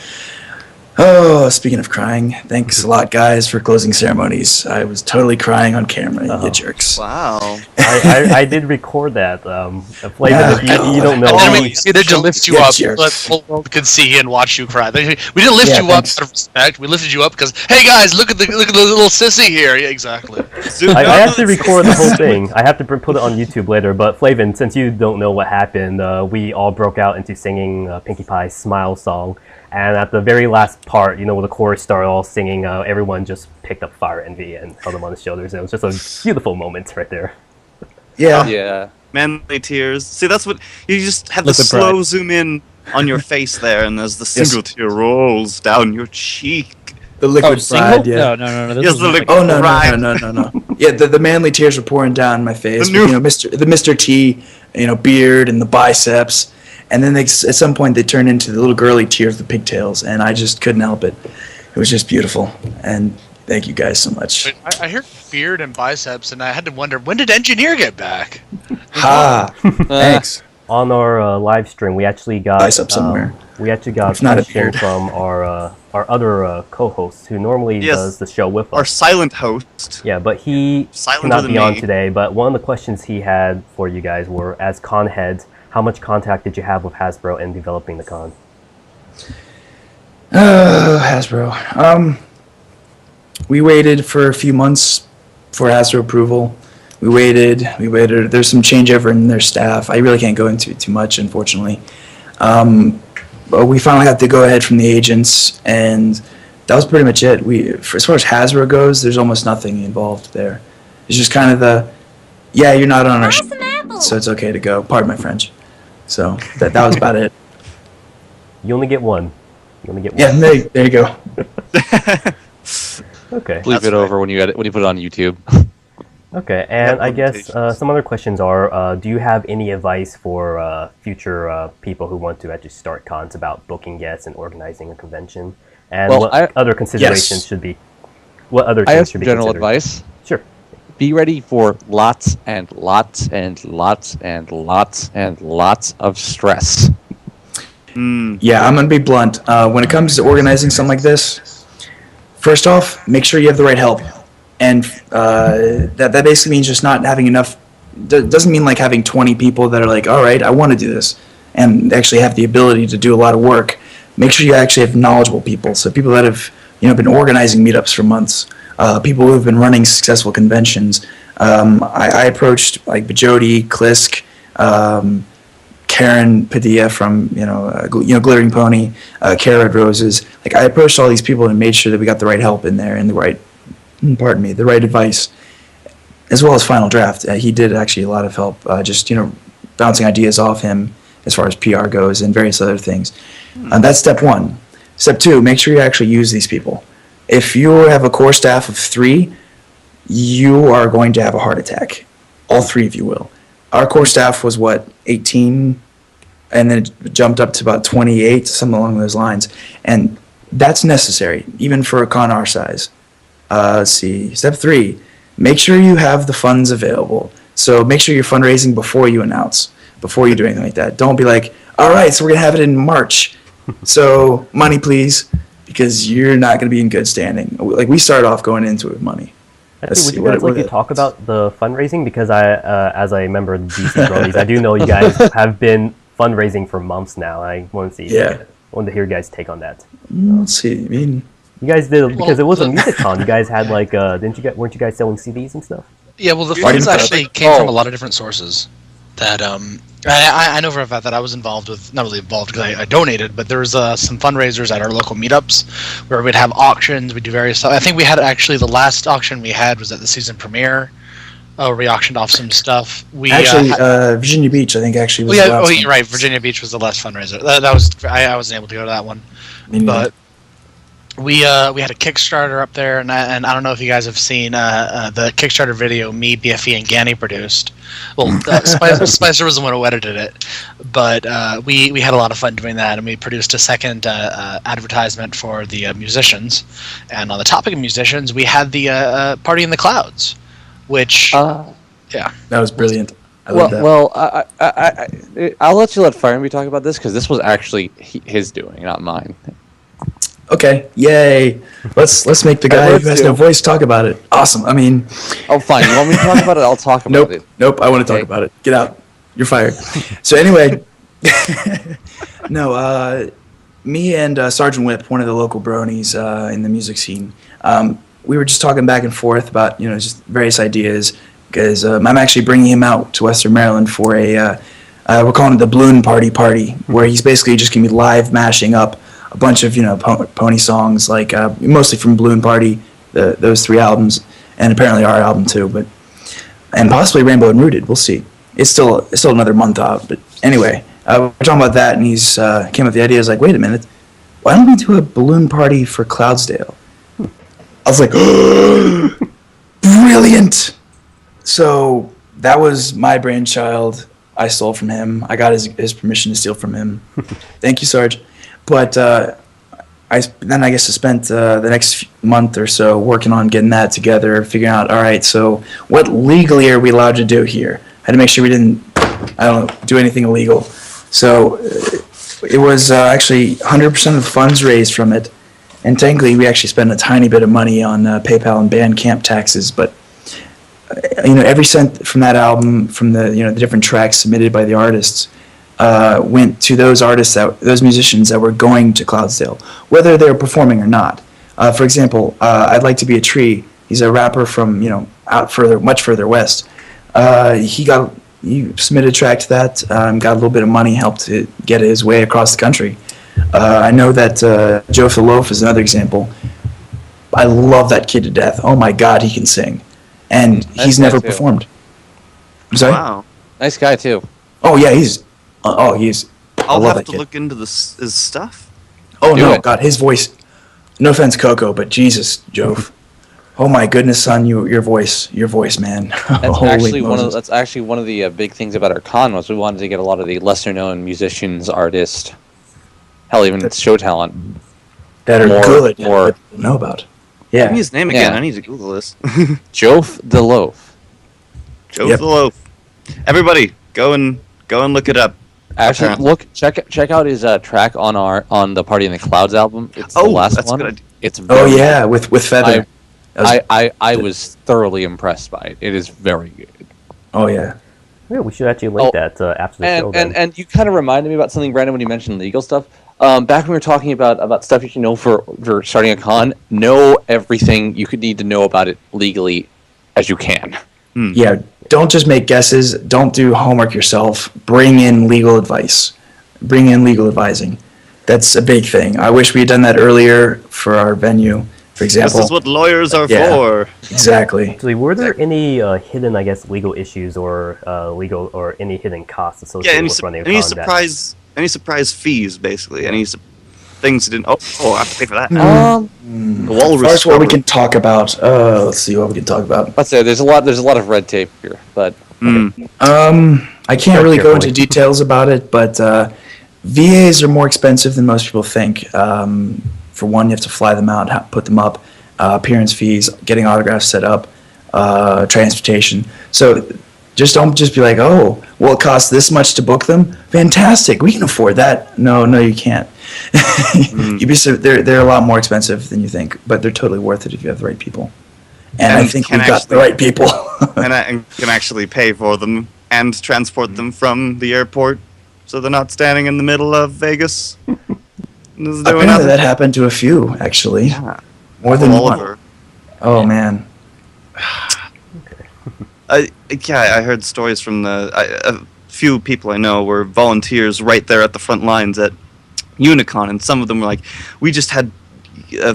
Oh, speaking of crying, thanks a lot, guys, for closing ceremonies. I was totally crying on camera, you jerks. Wow. I did record that. Flavin, Yeah. if you don't know, And then we- we decided to lift you Yeah, up jerk. so that the whole world could see and watch you cry. We didn't lift Yeah, you up thanks. out of respect. We lifted you up because, hey guys, look at the little sissy here. Yeah, exactly. I have to record the whole thing. I have to put it on YouTube later. But Flavin, since you don't know what happened, we all broke out into singing Pinkie Pie's "Smile" song, and at the very last part, where the chorus started all singing, everyone just picked up FIReNVY and held them on the shoulders. And it was just a beautiful moment right there. Yeah. yeah. Manly tears. See, that's what you just have the Liquid slow pride. zoom in on your face there, and as the single tear rolls down your cheek. The liquid single? pride, yeah. No. This Yes, was the like- liquid- Oh no Right. no! Yeah, the manly tears were pouring down my face. The new- The Mr. T, beard and the biceps, and then at some point they turned into the little girly tears, the pigtails, and I just couldn't help it. It was just beautiful, and thank you guys so much. I heard beard and biceps, and I had to wonder, when did Engineer get back? Ha! Thanks. On our live stream, we actually got Bicep somewhere. we actually got It's not a question beard. from our other co-host who normally Yes. does the show with Our us. silent host. Yeah, but he Silenter cannot than be on me. today. But one of the questions he had for you guys were, as con heads, how much contact did you have with Hasbro in developing the con? Hasbro. We waited for a few months for Hasbro approval. We waited. There's some changeover in their staff. I really can't go into it too much, unfortunately. But we finally got the go-ahead from the agents, and that was pretty much it. As far as Hasbro goes, there's almost nothing involved there. It's just kind of you're not on our so it's okay to go. Pardon my French. So that was about it. You only get one. You only get one. Yeah, there you go. Okay. Bleep That's it right. over when you put it on YouTube. Okay, and Yep, I guess limitations. some other questions are: do you have any advice for future people who want to actually start cons about booking guests and organizing a convention? And Well, what other considerations should be? What other I things have should some be general considered? advice. Sure. Be ready for lots and lots and lots and lots and lots of stress. Yeah, I'm gonna be blunt. When it comes to organizing something like this, first off, make sure you have the right help, and that basically means just not having enough. Doesn't mean like having 20 people that are like, all right, I want to do this, and actually have the ability to do a lot of work. Make sure you actually have knowledgeable people, so people that have been organizing meetups for months, people who have been running successful conventions. I approached like Bajodi, Klisk. Karen Padilla from Glittering Pony, Carrot Roses. Like I approached all these people and made sure that we got the right help in there and the right advice, as well as Final Draft. He did actually a lot of help, just bouncing ideas off him as far as PR goes and various other things. That's step one. Step two: make sure you actually use these people. If you have a core staff of 3, you are going to have a heart attack. All 3 of you will. Our core staff was 18, and then it jumped up to about 28, something along those lines. And that's necessary, even for a con our size. Let's see. Step 3, make sure you have the funds available. So make sure you're fundraising before you announce, before you do anything like that. Don't be like, all right, so we're going to have it in March. So money, please, because you're not going to be in good standing. Like we started off going into it with money. Actually, would you guys like to talk about the fundraising? Because as a member of the DC Bronies, I do know you guys have been fundraising for months now. I want to want to hear you guys' take on that. Let's see. I mean, you guys did because it was a music con. You guys had like, weren't you guys selling CDs and stuff? Yeah, well, the funds actually came from a lot of different sources. That I know for a fact that I was involved with, not really involved because I donated, but there was some fundraisers at our local meetups where we'd have auctions, we'd do various stuff. I think we had actually the last auction we had was at the season premiere. We auctioned off some stuff. We actually, Virginia Beach, I think actually was the last one. You're right. Virginia Beach was the last fundraiser. That was I wasn't able to go to that one, but we had a Kickstarter up there, and I don't know if you guys have seen the Kickstarter video me, BFV, and Ganey produced. Well, Spicer was the one who edited it, but we had a lot of fun doing that, and we produced a second advertisement for the musicians. And on the topic of musicians, we had the Party in the Clouds, which that was brilliant. I love that. Well, I'll let you let FIReNVY talk about this because this was actually his doing, not mine. Okay, yay! Let's make the guy who has no voice talk about it. Awesome. I mean, oh, fine. You want me to talk about it? I'll talk about it. Nope. I want to talk about it. Get out. You're fired. So anyway, no. Me and Sergeant Whip, one of the local bronies in the music scene, we were just talking back and forth about just various ideas because I'm actually bringing him out to Western Maryland for a we're calling it the Balloon Party, where he's basically just gonna be live mashing up a bunch of pony songs, like mostly from Balloon Party, those 3 albums, and apparently our album too, and possibly Rainbow and Rooted. We'll see. It's still another month out, but anyway, we're talking about that, and he's came up with the idea. I was like, wait a minute, why don't we do a Balloon Party for Cloudsdale? I was like, brilliant. So that was my brainchild. I stole from him. I got his permission to steal from him. Thank you, Sarge. But I spent the next month or so working on getting that together, figuring out, all right, so what legally are we allowed to do here? I had to make sure we didn't, do anything illegal. So it was actually 100% of the funds raised from it, and technically we actually spent a tiny bit of money on PayPal and Bandcamp taxes, but every cent from that album, from the the different tracks submitted by the artists, went to those those musicians that were going to Cloudsdale, whether they were performing or not. For example, I'd Like to Be a Tree. He's a rapper from much further west. He submitted a track to that. Got a little bit of money, helped to get his way across the country. I know that Joe the Loaf is another example. I love that kid to death. Oh my God, he can sing, and he's never performed. I'm sorry. Wow, nice guy too. Oh yeah, he's. I'll have to look into his stuff. Oh no, God, his voice. No offense, Coco, but Jesus, Jove. Oh my goodness, son! Your voice, man. That's Holy actually Moses. one of the big things about our con was we wanted to get a lot of the lesser known musicians, artists, hell, even show talent that are more- good. more- That people know about. Give me Yeah. his name again. Yeah. I need to Google this. Joe the Loaf. Joe Yep. the Loaf. Everybody, go and look it up. Actually, Apparently. check out his track on the Party in the Clouds album. It's the Oh, last that's a one. good idea. It's Oh very yeah, with Feather. That was- I was thoroughly impressed by it. It is very good. oh yeah. Yeah, we should actually link that after the show. And you kind of reminded me about something, Brandon, when you mentioned legal stuff. Back when we were talking about stuff you should know for starting a con, know everything you could need to know about it legally as you can. Yeah, don't just make guesses. Don't do homework yourself. Bring in legal advice. Bring in legal advising. That's a big thing. I wish we had done that earlier for our venue, for example. This is what lawyers are Yeah. for. Exactly. Actually, were there any hidden, I guess, legal issues or legal or any hidden costs Yeah, associated any, with running a any con? surprise fees, basically. Any things you didn't. Oh, I have to pay for that. The As walrus. far as what we cover. can talk about, let's see what we can talk about. Let's say there's a lot of red tape here, but I can't Tread really go into carefully. details about it, but VAs are more expensive than most people think. For one, you have to fly them out, put them up, appearance fees, getting autographs set up, transportation. So just don't just be like, oh, well, it costs this much to book them. Fantastic, we can afford that. No, you can't. You'd be they're a lot more expensive than you think, but they're totally worth it if you have the right people. And I And think can we've got the actually- right people. and can actually pay for them and transport them from the airport, so they're not standing in the middle of Vegas. Just doing Apparently nothing. that happened to a few, actually. Yeah. More than one. Oliver. Oh, man. I heard stories from a few people I know were volunteers right there at the front lines at Unicon, and some of them were like, we just had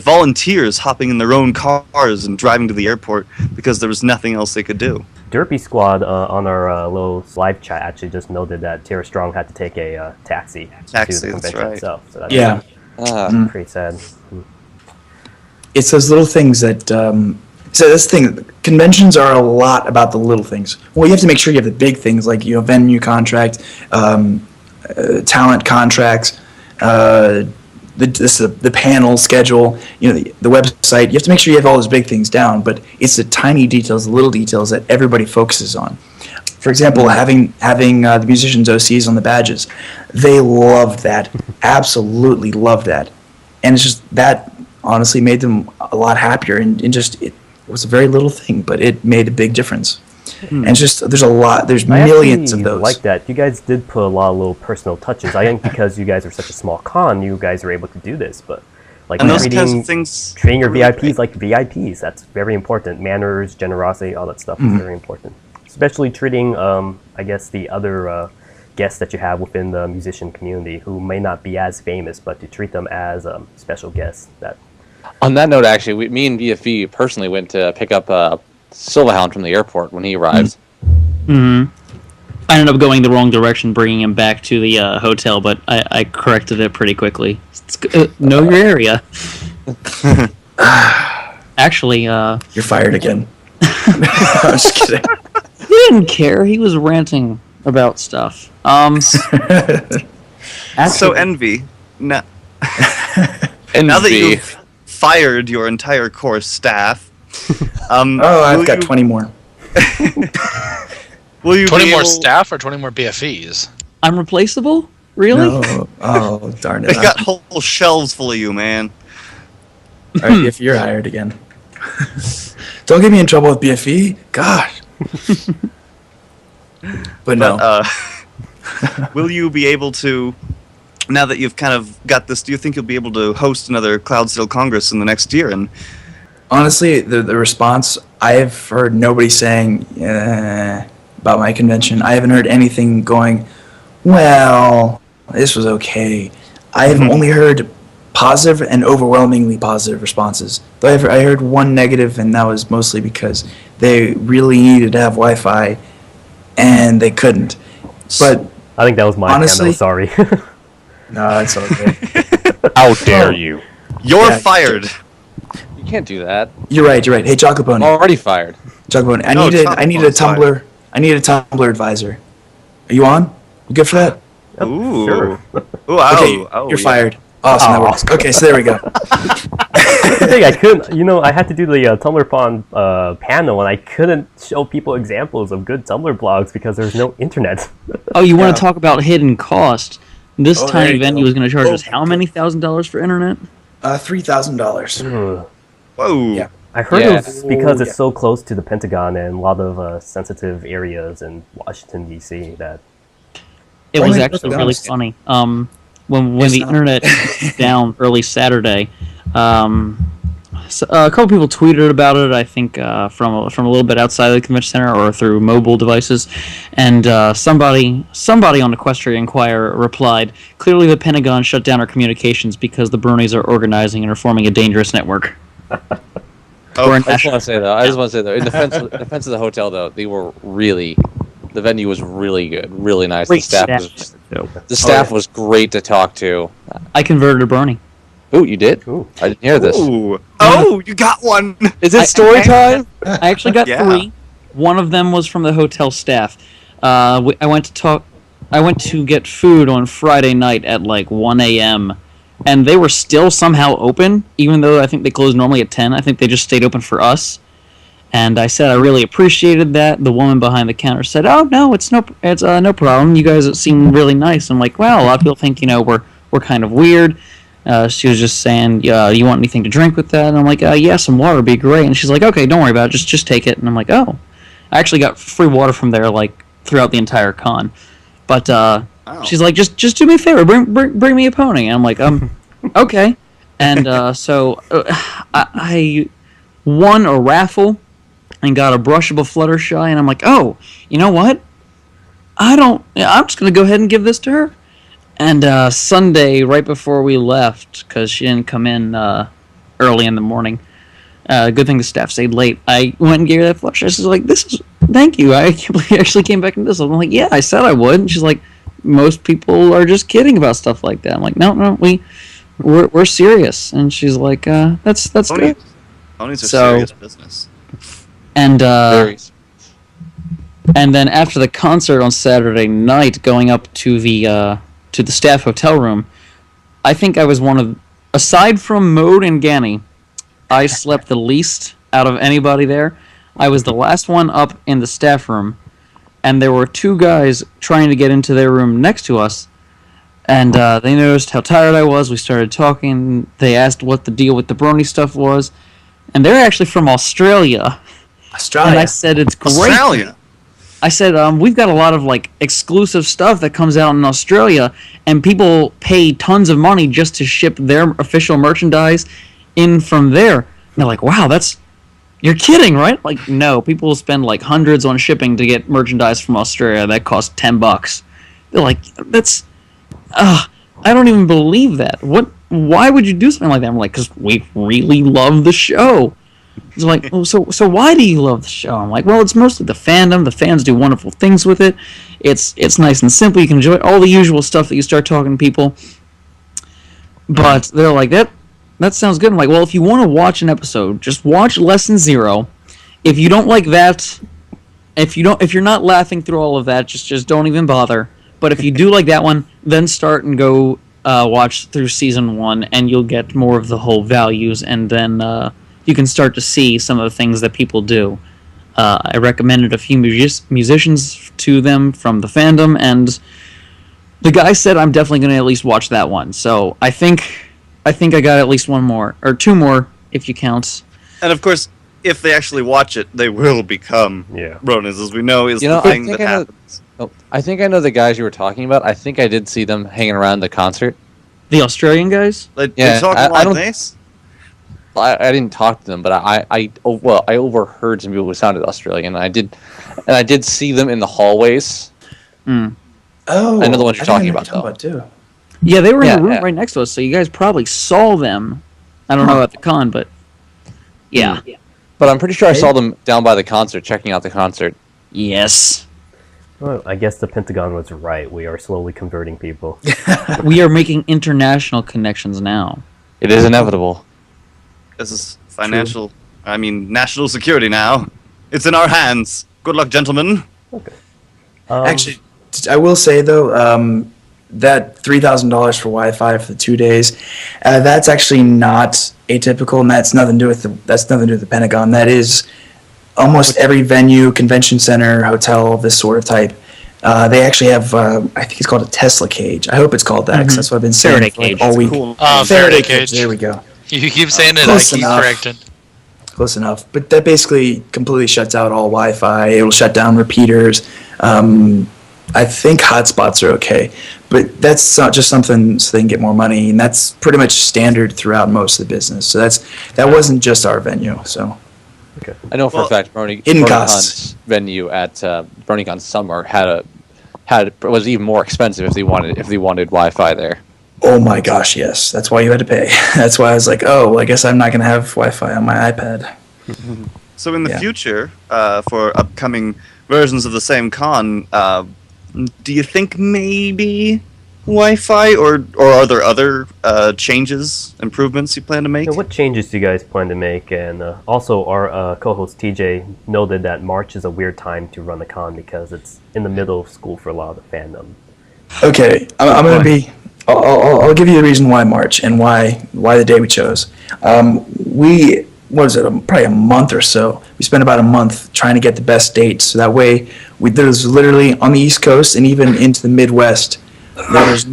volunteers hopping in their own cars and driving to the airport because there was nothing else they could do. Derpy Squad on our little live chat actually just noted that Tara Strong had to take a taxi to the That's convention right. itself. So that's Yeah. pretty sad. It's those little things that. So this thing, conventions are a lot about the little things. Well, you have to make sure you have the big things like venue contract, talent contracts, the panel schedule, the website. You have to make sure you have all those big things down. But it's the tiny details, the little details that everybody focuses on. For example, having the musicians OCs on the badges, they loved that, absolutely loved that, and it's just that honestly made them a lot happier. And just it was a very little thing, but it made a big difference. And it's just there's I millions of actually those. like that. You guys did put a lot of little personal touches. I think because you guys are such a small con, you guys are able to do this. But like And those treating, kinds of things. treating your are really VIPs great. like VIPs, that's very important. Manners, generosity, all that stuff is very important. Especially treating, I guess, the other guests that you have within the musician community who may not be as famous, but to treat them as special guests. That on that note, actually, me and BFV personally went to pick up Silverhound from the airport when he arrived. I ended up going the wrong direction, bringing him back to the hotel, but I corrected it pretty quickly. Know your area. Actually, You're fired again. I'm just kidding. he didn't care. He was ranting about stuff. So Envy. Now And that you've fired your entire core staff, Oh, I've will got you- 20 more. Will you 20 be more able- staff or 20 more BFEs? I'm replaceable? Really? No. Oh, darn it. They got whole shelves full of you, man. All right, if you're hired again. Don't get me in trouble with BFE. Gosh. But no. Will you be able to, now that you've kind of got this, do you think you'll be able to host another Cloudsdale Congress in the next year? And Honestly, the response, I've heard nobody saying about my convention. I haven't heard anything going, well, this was okay. I have only heard positive and overwhelmingly positive responses. Though I heard one negative, and that was mostly because they really needed to have Wi-Fi, and they couldn't. But I think that was my Honestly- candle. Sorry. no, it's okay. How dare you? you're Yeah. fired. can't do that. You're right. Hey, Chocolate I'm Pony. already fired. Chocolate Pony. No, I need a Chocolate Tumblr. I need a Tumblr advisor. Are you on? You good for that? Ooh. Sure. Ooh, Okay, oh, you're yeah. fired. Awesome, that works. Okay, so there we go. That's the thing, I couldn't, I had to do the TumblrPon panel, and I couldn't show people examples of good Tumblr blogs because there's no internet. Oh, you want to talk about hidden cost? This Oh, there tiny you venue go. is going to charge us how many $1,000 for internet? $3,000. Ugh. Whoa. Yeah. I heard Yeah. it was because Oh, it's yeah. so close to the Pentagon and a lot of sensitive areas in Washington, D.C. that... It Well, was I mean, actually let's be really honest. funny. When It's the not. internet was down early Saturday, so a couple people tweeted about it. I think from a little bit outside of the convention center or through mobile devices, and somebody on Equestria Inquirer replied, "Clearly, the Pentagon shut down our communications because the Bronies are organizing and are forming a dangerous network." Oh, Or an I just want to say though, in defense of the hotel though, the venue was really good, really nice. Great The staff was great to talk to. I converted a Brony. Ooh, you did? Ooh. I didn't hear this. Ooh. Oh, you got one. Is it story time? I actually got Yeah. 3. One of them was from the hotel staff. I went to get food on Friday night at like 1 a.m. and they were still somehow open, even though I think they close normally at 10. I think they just stayed open for us. And I said I really appreciated that. The woman behind the counter said, "Oh no, it's no problem. You guys seem really nice." I'm like, "Well, a lot of people think we're kind of weird." She was just saying, "You want anything to drink with that?" And I'm like, "Yeah, some water would be great." And she's like, "Okay, don't worry about it. Just take it." And I'm like, "Oh." I actually got free water from there like throughout the entire con. But she's like, "Just do me a favor. Bring me a pony." And I'm like, okay. And so I won a raffle and got a brushable Fluttershy, and I'm like, "Oh, you know what? I'm just gonna go ahead and give this to her." And Sunday, right before we left, because she didn't come in early in the morning, good thing the staff stayed late, I went and gave her that Fluttershy. She's like, thank you. I can't believe you actually came back and did this. I'm like, yeah, I said I would. And she's like, most people are just kidding about stuff like that. I'm like, no, we're serious. And she's like, that's good. Ponies are So- serious business. And Very. and then after the concert on Saturday night, going up to the staff hotel room, I think I was one of, aside from Mode and Ganny, I slept the least out of anybody there. I was the last one up in the staff room, and there were 2 guys trying to get into their room next to us, and they noticed how tired I was. We started talking. They asked what the deal with the Brony stuff was, and they're actually from Australia. And I said, it's great. Australia. I said, we've got a lot of like exclusive stuff that comes out in Australia, and people pay tons of money just to ship their official merchandise in from there. And they're like, wow, you're kidding, right? Like, no, people will spend like hundreds on shipping to get merchandise from Australia that costs $10. They're like, I don't even believe that. Why would you do something like that? I'm like, because we really love the show. It's like, well, so why do you love the show? I'm like, well, it's mostly the fandom. The fans do wonderful things with it. It's nice and simple. You can enjoy all the usual stuff that you start talking to people. But they're like, that sounds good. I'm like, well, if you want to watch an episode, just watch Lesson 0. If you don't like that, if you're not laughing through all of that, just don't even bother. But if you do like that one, then start and go watch through Season 1, and you'll get more of the whole values, and then you can start to see some of the things that people do. I recommended a few musicians to them from the fandom, and the guy said I'm definitely going to at least watch that one. So I think I got at least 1 more, or 2 more, if you count. And of course, if they actually watch it, they will become Bronies, as we know is the thing that happens. I think I know the guys you were talking about. I think I did see them hanging around the concert. The Australian guys? Like, Yeah, you're talking I like don't- this? I didn't talk to them, but I overheard some people who sounded Australian. And I did see them in the hallways. Mm. Oh, I know the ones you're I think talking I know about, who you're talking Yeah, they were in the room Yeah. right next to us, so you guys probably saw them. I don't know about the con, but yeah. But I'm pretty sure I saw them down by the concert, checking out the concert. Yes. Well, I guess the Pentagon was right. We are slowly converting people. We are making international connections now. It is inevitable. This is national security now. It's in our hands. Good luck, gentlemen. Okay. Actually, I will say though, that $3,000 for Wi-Fi for the 2 days, that's actually not atypical, and that's nothing to do with the Pentagon. That is almost every venue, convention center, hotel, this sort of type. They actually have, I think it's called a Tesla cage. I hope it's called that, because that's what I've been saying Faraday for, all week. Cool. Faraday cage. There we go. You keep saying it, Close I keep enough. correcting. Close enough. But that basically completely shuts out all Wi-Fi. It will shut down repeaters. I think hotspots are okay. But that's not just something so they can get more money. And that's pretty much standard throughout most of the business. So that wasn't just our venue. So I know for a fact hidden costs. BronyCon's venue at BronyCon Summer was even more expensive if they wanted Wi-Fi there. Oh my gosh, yes. That's why you had to pay. That's why I was like, oh, well, I guess I'm not going to have Wi-Fi on my iPad. So in the Yeah. future, for upcoming versions of the same con, do you think maybe Wi-Fi, or are there other changes, improvements you plan to make? Yeah, what changes do you guys plan to make? And also, our co-host TJ noted that March is a weird time to run a con because it's in the middle of school for a lot of the fandom. Okay, I'm going to be... I'll give you the reason why March and why the day we chose. Probably a month or so. We spent about a month trying to get the best dates, so that way there's literally on the East Coast and even into the Midwest, there's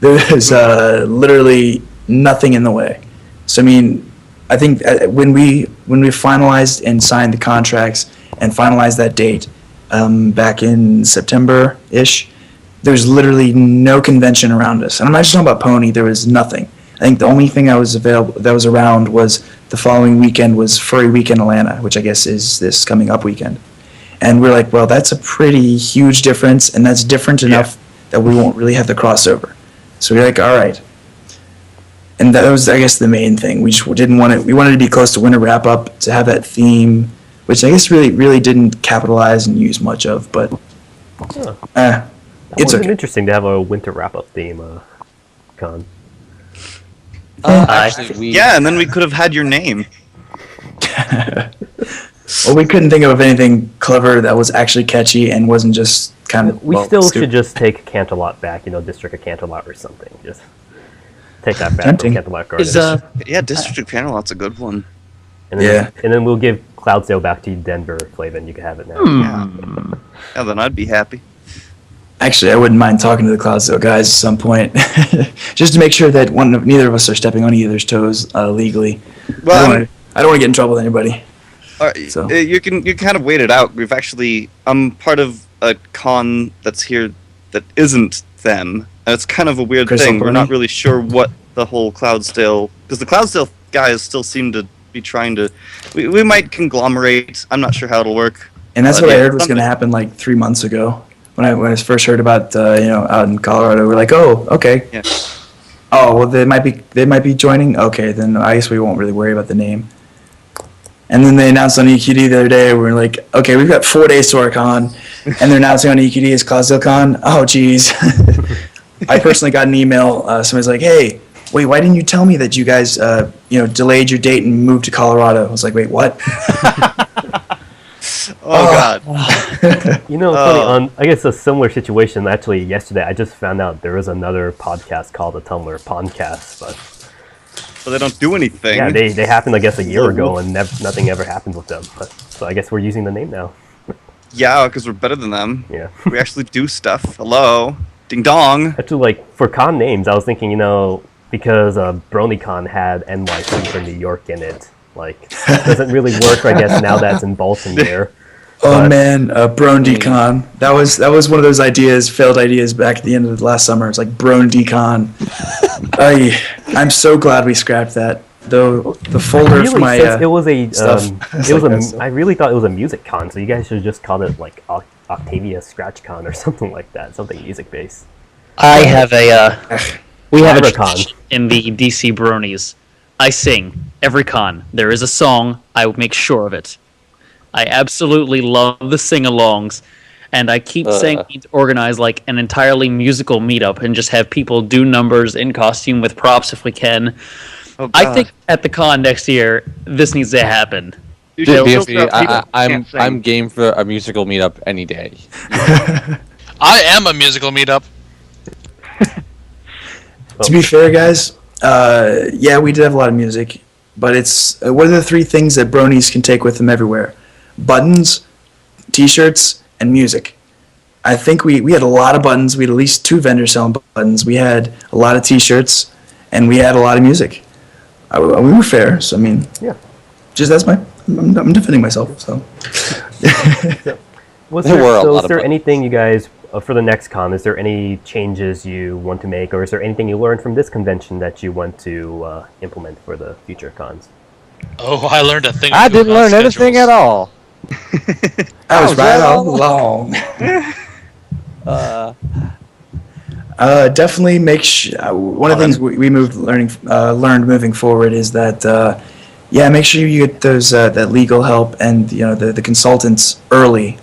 literally nothing in the way. So I mean, I think when we finalized and signed the contracts and finalized that date back in September-ish, there's literally no convention around us. And I'm not just talking about Pony, there was nothing. I think the only thing that was around was the following weekend was Furry Week in Atlanta, which I guess is this coming up weekend. And we're like, well, that's a pretty huge difference, and that's different enough that we won't really have the crossover. So we're like, all right. And that was, I guess, the main thing. We just didn't want it. We wanted to be close to Winter Wrap Up, to have that theme, which I guess really didn't capitalize and use much of, but It's okay. interesting to have a winter wrap-up theme con. And then we could have had your name. Well, we couldn't think of anything clever that was actually catchy and wasn't just kind of. We still should just take Canterlot back, District of Canterlot or something. Just take that back Tempting. from Canterlot Gardens. Yeah, District of Canterlot's a good one. And then, and then we'll give Cloudsdale back to Denver, Flavin. You can have it now. Yeah, then I'd be happy. Actually, I wouldn't mind talking to the Cloudsdale guys at some point, just to make sure that neither of us are stepping on either's toes legally. Well, I don't want to get in trouble with anybody. So. You can kind of wait it out. I'm part of a con that's here that isn't them, and it's kind of a weird Crystal thing. We're not Brony? really sure what the whole Cloudsdale, because the Cloudsdale guys still seem to be trying to. We might conglomerate. I'm not sure how it'll work. And that's what I heard was something. going to happen like 3 months ago. When I first heard about out in Colorado, we're like, oh, okay. Yeah. Oh, well, they might be joining. Okay, then I guess we won't really worry about the name. And then they announced on EQD the other day. We were like, okay, we've got 4 days to our con, and they're announcing on EQD as Cloudsdale Con. Oh, geez. I personally got an email. Somebody's like, hey, wait, why didn't you tell me that you guys delayed your date and moved to Colorado? I was like, wait, what? God. Funny, I guess a similar situation. Actually, yesterday I just found out there was another podcast called the Tumblr PonCast, But they don't do anything. yeah, they happened I guess a year ago, and nothing ever happened with them. So I guess we're using the name now. Yeah, because we're better than them. Yeah. We actually do stuff. Hello. Ding dong. Actually, like for con names, I was thinking, because BronyCon had NYC for New York in it, like it doesn't really work. I guess now that's in Baltimore. Oh man, BronyCon. That was one of those failed ideas back at the end of the last summer. It's like BronyCon. I'm so glad we scrapped that. Though the folder for my it was a stuff. I really thought it was a music con, so you guys should just call it like Octavia Scratch Con or something like that, something music based. I have we have a Cybercon. tradition in the DC Bronies. I sing every con. There is a song. I make sure of it. I absolutely love the sing-alongs, and I keep saying we need to organize like an entirely musical meetup and just have people do numbers in costume with props if we can. Oh, I God. think at the con next year, this needs to happen. You should BFV, filter out people who can't sing. I'm game for a musical meetup any day. I am a musical meetup. To be fair, guys, yeah, we did have a lot of music, but it's what are the three things that bronies can take with them everywhere? Buttons, T-shirts, and music. I think we had a lot of buttons. We had at least 2 vendors selling buttons. We had a lot of T-shirts, and we had a lot of music. We were fair, so I mean, Yeah. just that's I'm defending myself. So, Was There there, were a so lot is of there buttons. anything you guys, for the next con, is there any changes you want to make, or is there anything you learned from this convention that you want to implement for the future cons? Oh, I learned a thing. I didn't learn anything at all. I was right all along. Definitely make one of the things we learned moving forward is that yeah, make sure you get those that legal help and the consultants early.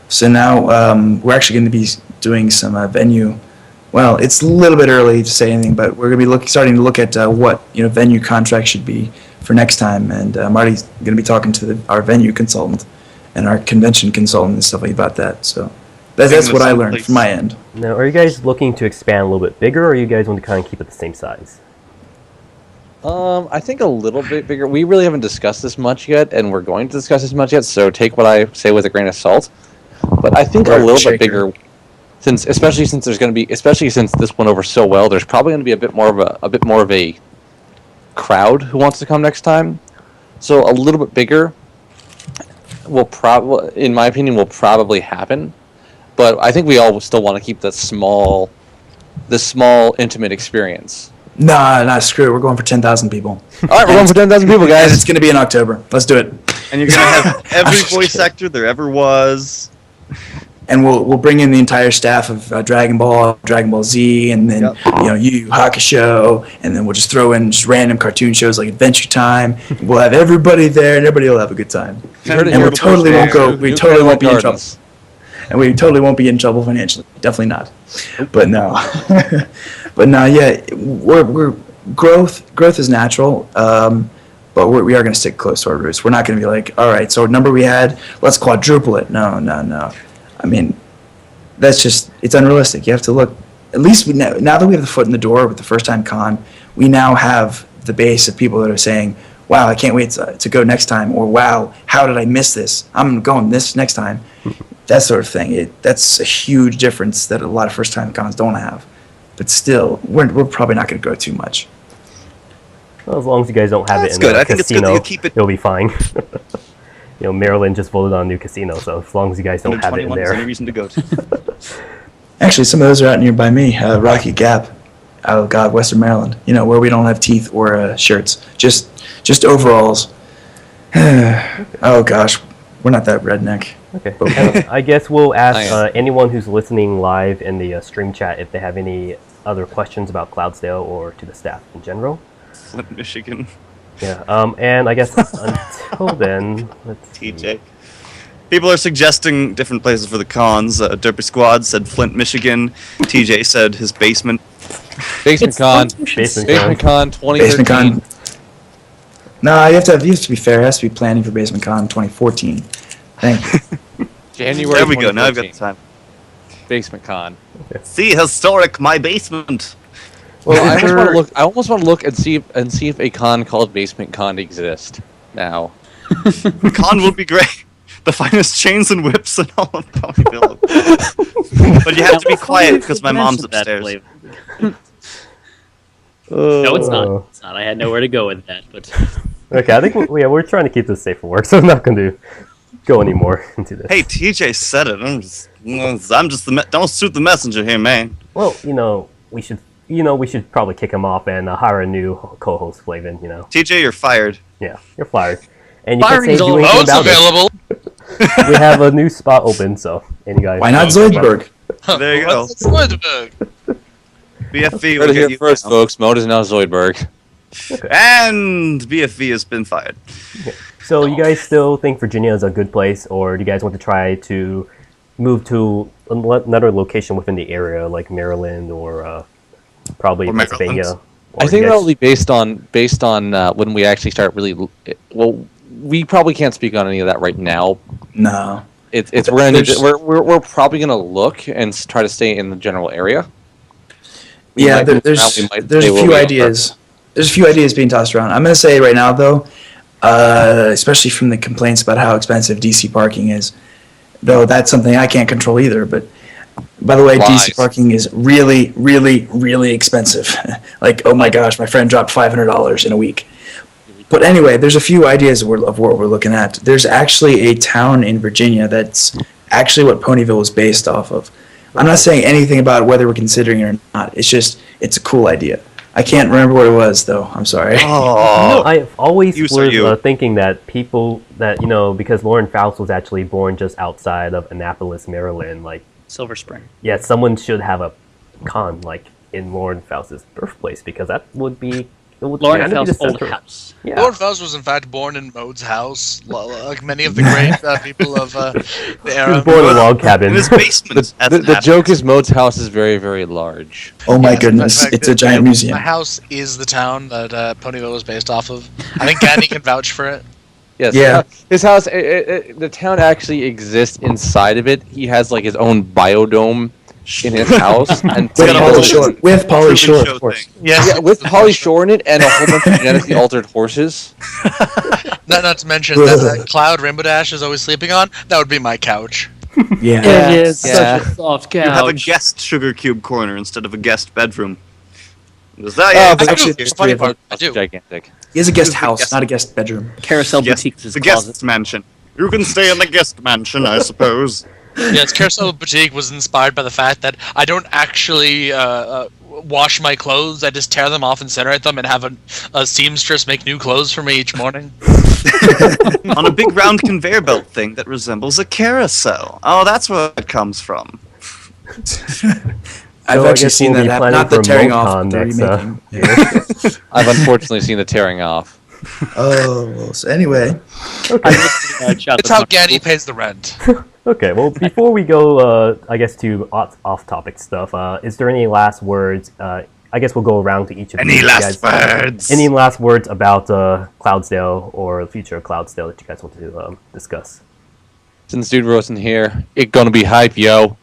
So now we're actually going to be doing some venue. Well, it's a little bit early to say anything, but we're going to be starting to look at what venue contracts should be for next time. And I'm already going to be talking to our venue consultant and our convention consultant and stuff like about that. So that's what I learned from my end. Now, are you guys looking to expand a little bit bigger, or you guys want to kind of keep it the same size? I think a little bit bigger. We really haven't discussed this much yet, and we're going to discuss this much yet. So take what I say with a grain of salt. But I think a little bit bigger, especially since this went over so well. There's probably going to be a bit more of a crowd who wants to come next time. So a little bit bigger will probably, in my opinion, will probably happen. But I think we all still want to keep the small, intimate experience. Nah, screw it. We're going for 10,000 people. All right, we're going for 10,000 people, Guys, guys. it's going to be in October. Let's do it. And you're gonna have every voice actor there ever was. And we'll bring in the entire staff of Dragon Ball Z, and then Yu Yu Hakusho, and then we'll just throw in just random cartoon shows like Adventure Time. We'll have everybody there, and everybody will have a good time. And we totally won't be in trouble. And we totally won't be in trouble financially. Definitely not. But no, yeah, we're growth is natural. But we are going to stick close to our roots. We're not going to be like, all right, so number we had, let's quadruple it. No. I mean, it's unrealistic. You have to look, at least now that we have the foot in the door with the first time con, we now have the base of people that are saying, wow, I can't wait to go next time, or wow, how did I miss this? I'm going this next time. That sort of thing. That's a huge difference that a lot of first time cons don't have. But still, we're probably not going to grow too much. Well, as long as you guys don't have That's it in good. a I think it's good casino, that you keep it- it'll be fine. Maryland just voted on a new casino, so as long as you guys don't have it in 121 is any there. reason to go to. Actually, some of those are out nearby me. Rocky Gap. Oh God, Western Maryland. Where we don't have teeth or shirts. Just overalls. Oh gosh, we're not that redneck. Okay. And I guess we'll I ask am. anyone who's listening live in the stream chat if they have any other questions about Cloudsdale or to the staff in general. Flint, Michigan. Yeah. And I guess until then, let's see. TJ. People are suggesting different places for the cons. Derpy Squad said Flint, Michigan. TJ said his basement. Basement Con. Basement Con 2013. Basement Con. No, you have to be fair. It has to be planning for Basement Con 2014. Thank you. January. There we go. Now I've got the 2014. time. Basement Con. See historic my basement. Well, I almost want to look and see if a con called Basement Con exists now. The con would be great. The finest chains and whips in all of Ponyville. But you have to be quiet because my mom's upstairs. No, it's not. It's not. I had nowhere to go with that, but Okay, I think we're trying to keep this safe for work, so I'm not going to go any more into this. Hey, TJ said it. I'm just don't shoot the messenger here, man. Well, we should probably kick him off and hire a new co-host, Flavin. TJ, you're fired. Yeah, you're fired, and you can't Firing's say do all- anything Oh, it's about it. available. We have a new spot open, so any guys. Why not Zoidberg? There you go. What's Zoidberg? BFV Heard will it here get you first, now. folks. Mode is now Zoidberg. And BFV has been fired. So you guys still think Virginia is a good place, or do you guys want to try to move to another location within the area, like Maryland or probably Or Pennsylvania? Maryland. I think that'll be based on when we actually start really. Well, we probably can't speak on any of that right now. No. We're probably gonna look and try to stay in the general area. There's a few ideas. There's a few ideas being tossed around. I'm gonna say right now though, especially from the complaints about how expensive DC parking is, though that's something I can't control either. But by the way, DC parking is really, really, really expensive. Like, oh my gosh, my friend dropped $500 in a week. But anyway, there's a few ideas of what we're looking at. There's actually a town in Virginia that's actually what Ponyville is based off of. I'm not saying anything about whether we're considering it or not. It's a cool idea. I can't remember what it was, though. I'm sorry. Oh, I've always was thinking that people that, because Lauren Faust was actually born just outside of Annapolis, Maryland, like Silver Spring. Yeah, someone should have a con like in Lauren Faust's birthplace because that would be. Lauren Faust's old house. Yeah. Lauren Faust was in fact born in Mode's house, like many of the great people of the era. He was born in a log cabin. In his basement. The joke is Mode's house is very, very large. Oh my goodness, it's a giant museum. My house is the town that Ponyville was based off of. I think Ganey can vouch for it. Yes. Yeah. His house, the town actually exists inside of it. He has like his own biodome in his house, and with Pauly Shore, of course. Yes, yeah, with Pauly Shore in it, and a whole bunch of genetically altered horses. Not to mention that Cloud Rainbow Dash is always sleeping on. That would be my couch. Yeah, it is such a soft couch. You have a guest sugar cube corner instead of a guest bedroom. Is that? I do. Gigantic. He has a guest house, not a guest bedroom. Carousel Boutique is his the closet. guest mansion. You can stay in the guest mansion, I suppose. Yes, Carousel Boutique was inspired by the fact that I don't actually wash my clothes. I just tear them off, incinerate them, and have a seamstress make new clothes for me each morning. On a big round conveyor belt thing that resembles a carousel. Oh, that's where it comes from. I've actually seen that happen. Not the tearing off, the remaking. I've unfortunately seen the tearing off. Oh, well, so anyway. Okay. It's how Ganey pays the rent. Okay, well, before we go, I guess, to off-topic stuff, is there any last words? I guess we'll go around to each of you. Any last words? Any last words about Cloudsdale or the future of Cloudsdale that you guys want to discuss? Since Dude Rose in here, it gonna be hype, yo.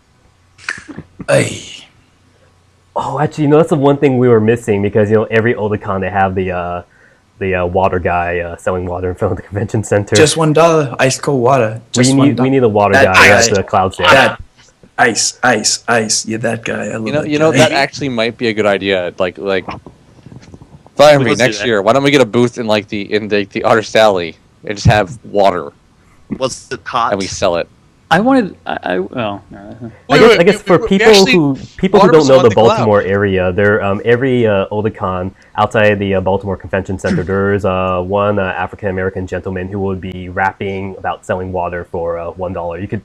Hey. Oh, actually, that's the one thing we were missing because every Otakon they have the water guy selling water in front of the convention center. Just $1, ice cold water. We need a water guy at the Cloudsdale. That ice. Yeah, that guy. I love you know that actually might be a good idea. Like FIReNVY next year. Why don't we get a booth in the Artist Alley and just have water? What's it hot? And we sell it. I wanted. I guess for people who don't know the Baltimore area, there every Otakon outside the Baltimore Convention Center, there's one African American gentleman who would be rapping about selling water for $1. You could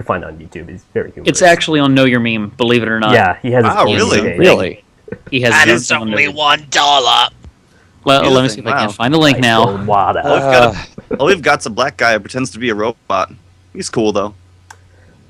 find it on YouTube. It's very humorous. It's actually on Know Your Meme, believe it or not. Yeah, he has. Wow, really? Really? He has. And it's only $1. Well, let me see if I can find the link now. Water. All we've got's a black guy who pretends to be a robot. He's cool though.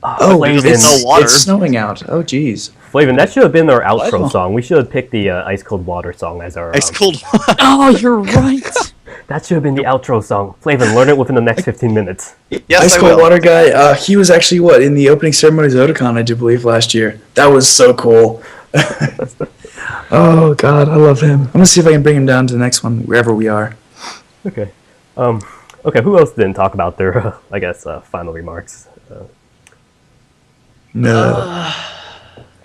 Oh, Flavin, it's snowing out. Oh, jeez. Flavin, that should have been our outro song. We should have picked the Ice Cold Water song as our... Ice Cold Water. Oh, you're right. That should have been the outro song. Flavin, learn it within the next 15 minutes. Yes, Ice Cold Water guy, he was actually, in the opening ceremonies of Otakon, I do believe, last year. That was so cool. Oh, God, I love him. I'm going to see if I can bring him down to the next one, wherever we are. Okay. Okay, who else didn't talk about their, final remarks? No.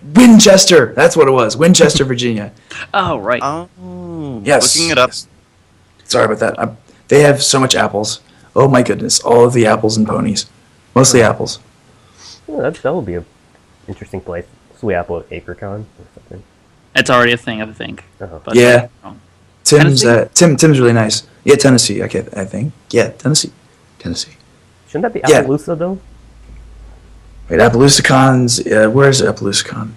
Winchester! That's what it was. Winchester, Virginia. Oh, right. Oh, yes. Looking it up. Yes. Sorry about that. They have so much apples. Oh my goodness. All of the apples and ponies. Mostly apples. Yeah, that would be an interesting place. Sweet Apple AcreCon or something. It's already a thing, I think. Uh-huh. Yeah. Tim's really nice. Yeah, Tennessee, I think. Yeah, Tennessee. Shouldn't that be Yeah. Appaloosa, though? Wait, Appaloosacon's... where's Appaloosacon?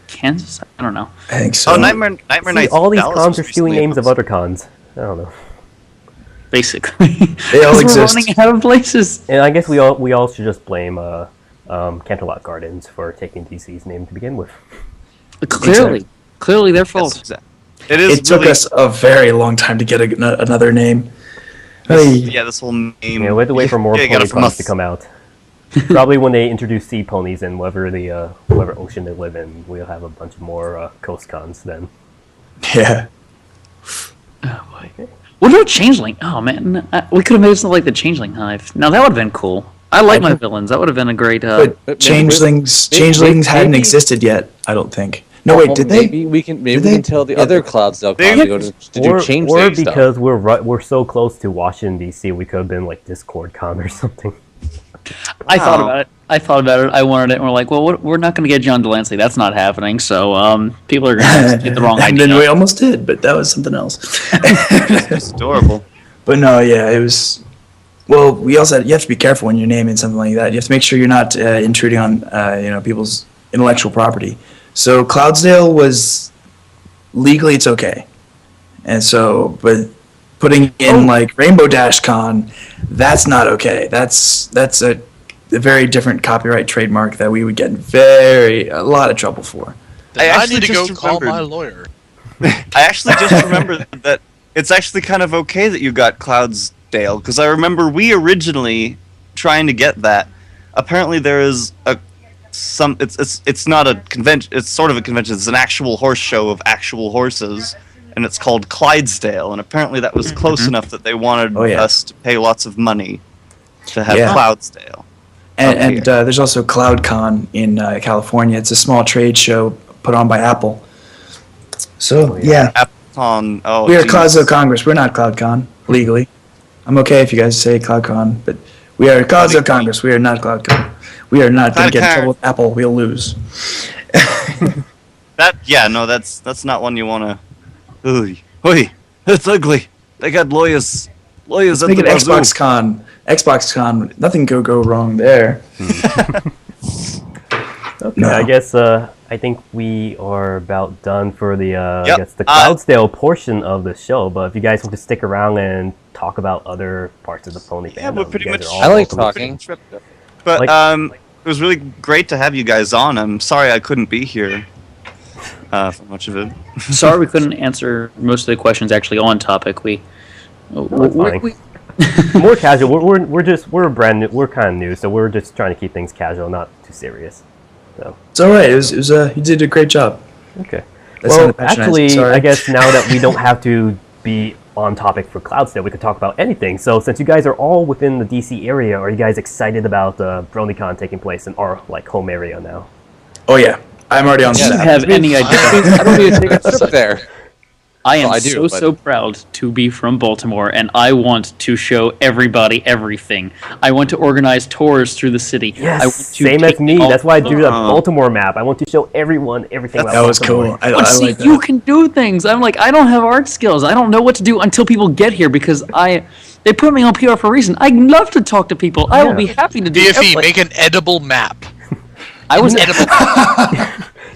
Kansas? I don't know. I think so. Oh, Nightmare Nights. All these Dallas cons are was stealing recently names of other cons. I don't know. Basically. They all 'Cause exist. We're running out of places. And I guess we all should just blame Canterlot Gardens for taking DC's name to begin with. Clearly their fault. It is. It took really, us a very long time to get another name. Yeah, this whole name. Yeah, we have to wait for more Yeah, you got it from pony us. to come out. Probably when they introduce sea ponies and whatever ocean they live in, we'll have a bunch more coast cons then. Yeah. Oh boy. What about Changeling? Oh man, we could have made something like the Changeling Hive. Now that would have been cool. I like my villains. That would have been a great. But changelings hadn't maybe- existed yet. I don't think. No, wait, did they? Maybe we can they? tell the other Cloudsdale They- Con to go to do change or stuff. because we're so close to Washington D.C., we could have been like Discord Con or something. I thought about it. I wanted it, and we're like, well, we're not going to get John Delancey. That's not happening. So people are going to get the wrong And idea. then we almost did, but that was something else. It's adorable. But no, yeah, it was. Well, we also you have to be careful when you're naming something like that. You have to make sure you're not intruding on people's intellectual property. So Cloudsdale was legally it's okay, and so but putting in like Rainbow Dash Con, that's not okay. That's a very different copyright trademark that we would get in a lot of trouble for. Then I actually need to go just call remembered- my lawyer. I actually just remembered that it's actually kind of okay that you got Cloudsdale, because I remember we originally trying to get that. Apparently there is it's not a convention, it's sort of a convention, it's an actual horse show of actual horses, and it's called Clydesdale, and apparently that was close enough that they wanted us to pay lots of money to have Cloudsdale. And there's also CloudCon in California. It's a small trade show put on by Apple. So, yeah. Appleton, We are Cloudsdale Congress. We're not CloudCon, legally. I'm okay if you guys say CloudCon, but we are Cloudsdale Congress. We are not CloudCon. We are not going to get in trouble with Apple. We'll lose. That's not one you want to... Oi, that's ugly. They got lawyers at Make the it Xbox Con. Xbox Con, nothing could go wrong there. Okay, No. I guess I think we are about done for the Yep. I guess the Cloudsdale portion of the show. But if you guys want to stick around and talk about other parts of the pony fandom, Yeah, we're pretty you guys much... are all I like welcome. talking. But Like- it was really great to have you guys on. I'm sorry I couldn't be here for much of it. Sorry we couldn't answer most of the questions actually on topic. it's fine. More casual. We're brand new. We're kind of new, so we're just trying to keep things casual, not too serious. So It's all right. It was you did a great job. okay. That Well, sounded patronizing, actually, sorry. I guess now that we don't have to be on topic for Cloudsdale, we could talk about anything. So since you guys are all within the DC area, are you guys excited about BronyCon taking place in our home area now? Oh, yeah. I'm already on Do you staff. have any idea? I don't need to take a trip there. I am Well, I do, so proud to be from Baltimore, and I want to show everybody everything. I want to organize tours through the city. I want Yes, to same take as me. all- That's why I do the Baltimore map. I want to show everyone everything about That was Baltimore. cool. I But see, like that. you can do things. I'm like, I don't have art skills. I don't know what to do until people get here because they put me on PR for a reason. I love to talk to people. I will be happy to do BFE, everything. make an edible map. I was Edible.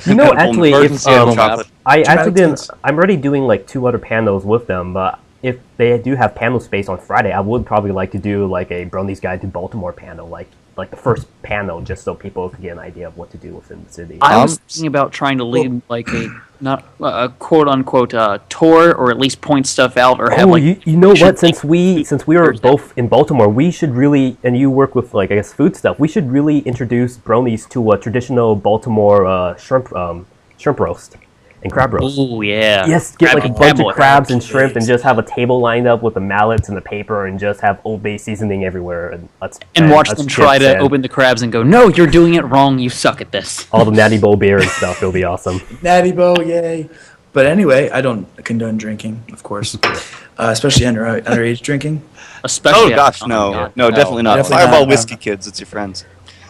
You know, Edible actually, if emergency edible chocolate. I actually didn't. Dragons. I'm already doing like 2 other panels with them, but if they do have panel space on Friday, I would probably like to do like a Brony's Guide to Baltimore panel, like the first panel, just so people can get an idea of what to do within the city. I was thinking about trying to lead like a quote unquote tour, or at least point stuff out, or have Oh, like you know should what? Since we were Thursday. both in Baltimore, we should really, and you work with like I guess food stuff. We should really introduce bronies to a traditional Baltimore shrimp roast and crab roast. Oh yeah. Yes, get like a Crab bunch boy. of crabs and shrimp, and just have a table lined up with the mallets and the paper, and just have Old Bay seasoning everywhere, and watch us them try chips to and open the crabs and go, no, you're doing it wrong. You suck at this. all the Natty Bowl beer and stuff. It'll be awesome. Natty Bow, yay. But anyway, I don't condone drinking, of course. Especially underage drinking. Especially Oh gosh, God. no, definitely not. Definitely Fireball not. whiskey kids, it's your friends.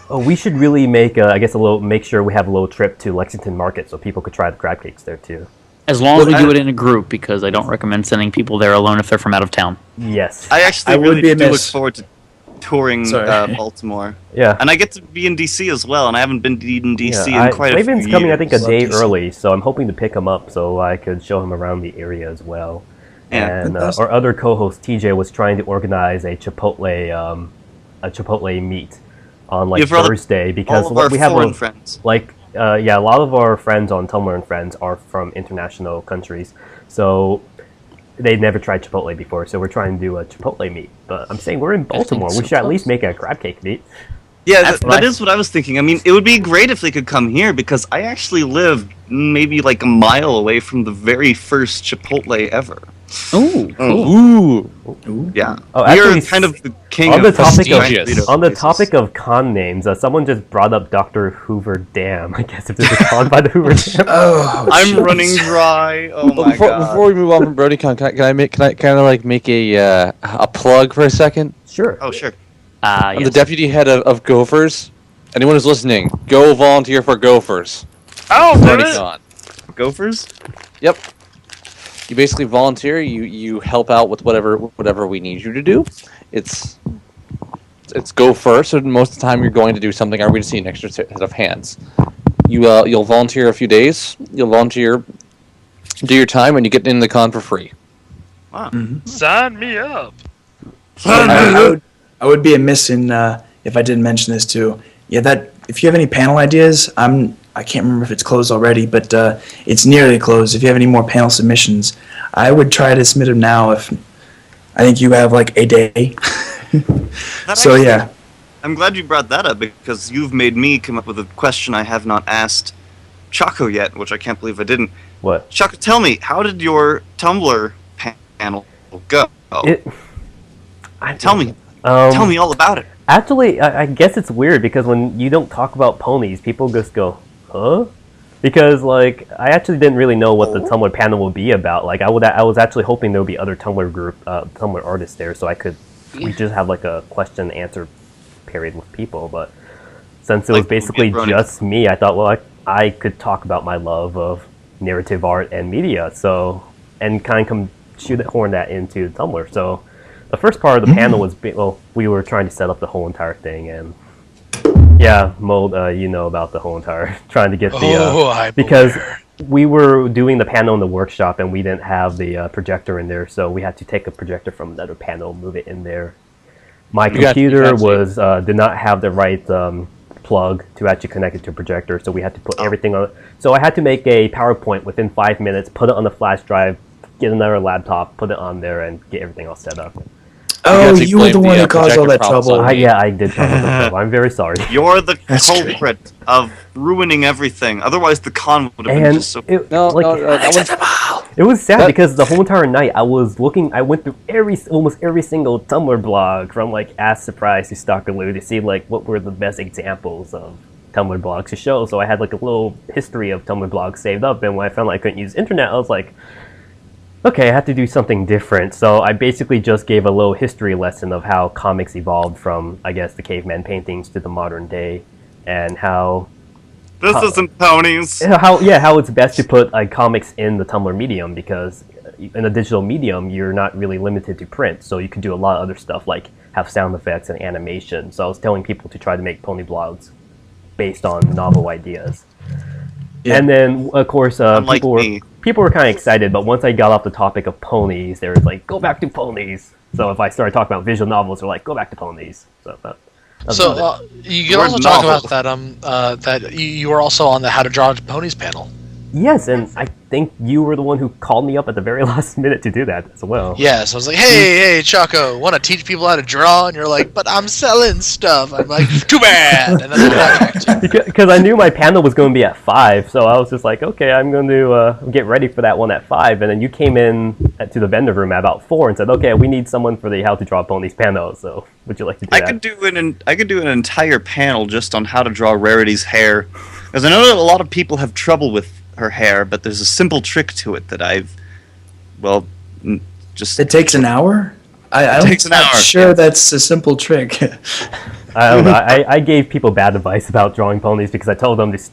Oh, we should really make, I guess, make sure we have a little trip to Lexington Market so people could try the crab cakes there too. As long as we do it in a group, because I don't recommend sending people there alone if they're from out of town. Yes. I actually I would really be do look amiss. forward to touring Sorry. Baltimore. Yeah. And I get to be in DC as well, and I haven't been in DC Yeah, in quite a few Flavin's years. coming, I think, a Love day DC. early, so I'm hoping to pick him up so I could show him around the area as well. Yeah, And fantastic. our other co-host TJ was trying to organize a Chipotle meet on like Yeah, for all the- Thursday because all of our we have foreign friends. like yeah, a lot of our friends on Tumblr and Friends are from international countries, so they've never tried Chipotle before. So we're trying to do a Chipotle meet. But I'm saying we're in Baltimore. We should at least make a crab cake meet. Yeah, that is what I was thinking. I mean, it would be great if they could come here, because I actually live maybe like a mile away from the very first Chipotle ever. Ooh. Yeah. Oh, We're actually, kind of the king on of the topic of prestigious. on the topic of con names, someone just brought up Dr. Hoover Dam. I guess if there's a con by the Hoover Dam. Oh, I'm jeez. running dry. Oh my god. Before we move on from BronyCon, can I kind of like make a plug for a second? Sure. Oh, sure. I'm the Yes. deputy head of Gophers. Anyone who's listening, go volunteer for Gophers. Oh, BronyCon. Gophers? Yep. You basically volunteer. You help out with whatever we need you to do. It's go first. So most of the time you're going to do something. Are we to see an extra set of hands? You'll volunteer a few days. You'll volunteer, do your time, and you get in the con for free. Wow. Sign me up. I would be amiss in if I didn't mention this too. Yeah, that if you have any panel ideas, I can't remember if it's closed already, but it's nearly closed. If you have any more panel submissions, I would try to submit them now. If I think you have like a day. So yeah. I'm glad you brought that up, because you've made me come up with a question I have not asked Chaco yet, which I can't believe I didn't. What? Chaco, tell me, how did your Tumblr panel go? Tell me all about it. Actually, I guess it's weird because when you don't talk about ponies, people just go, huh? Because like I actually didn't really know what the Tumblr panel would be about. Like I was actually hoping there would be other Tumblr artists there, so we just have like a question and answer period with people. But since it was basically just me, I thought, well, I could talk about my love of narrative art and media, and kind of shoehorn that into Tumblr. So the first part of the panel was, we were trying to set up the whole entire thing, and yeah, Mold, you know about the whole entire, trying to get because we were doing the panel in the workshop, and we didn't have the projector in there, so we had to take a projector from another panel, move it in there. My computer did not have the right plug to actually connect it to a projector, so we had to put everything on. So I had to make a PowerPoint within 5 minutes, put it on the flash drive, get another laptop, put it on there, and get everything all set up. Oh, you were the one who caused all that trouble. Yeah, I did cause all that trouble. I'm very sorry. You're the culprit of ruining everything. Otherwise, the con would have been just so. It was sad because the whole entire night I went through almost every single Tumblr blog, from like Ask Surprise to Stalkerloo, to see like what were the best examples of Tumblr blogs to show. So I had like a little history of Tumblr blogs saved up, and when I found I couldn't use internet, I was like, okay, I have to do something different. So I basically just gave a little history lesson of how comics evolved from, I guess, the caveman paintings to the modern day, and how isn't Ponies. How it's best to put comics in the Tumblr medium, because in a digital medium you're not really limited to print, so you can do a lot of other stuff like have sound effects and animation. So I was telling people to try to make pony blogs based on novel ideas. Yeah. And then of course people were kind of excited, but once I got off the topic of ponies, they were like, go back to ponies. So if I started talking about visual novels, they're like, go back to ponies. So you can also talk about that that you were also on the How to Draw Ponies panel. Yes, and I think you were the one who called me up at the very last minute to do that as well. Yeah, so I was like, hey, Choco, want to teach people how to draw? And you're like, but I'm selling stuff. I'm like, too bad. And then because I knew my panel was going to be at 5, so I was just like, okay, I'm going to get ready for that one at 5. And then you came in to the vendor room at about 4 and said, okay, we need someone for the How to Draw Ponies panel. So would you like to do that? I could do an entire panel just on how to draw Rarity's hair, because I know that a lot of people have trouble with her hair, but there's a simple trick to it that It takes an hour? I'm not sure that's a simple trick. I gave people bad advice about drawing ponies, because I told them this,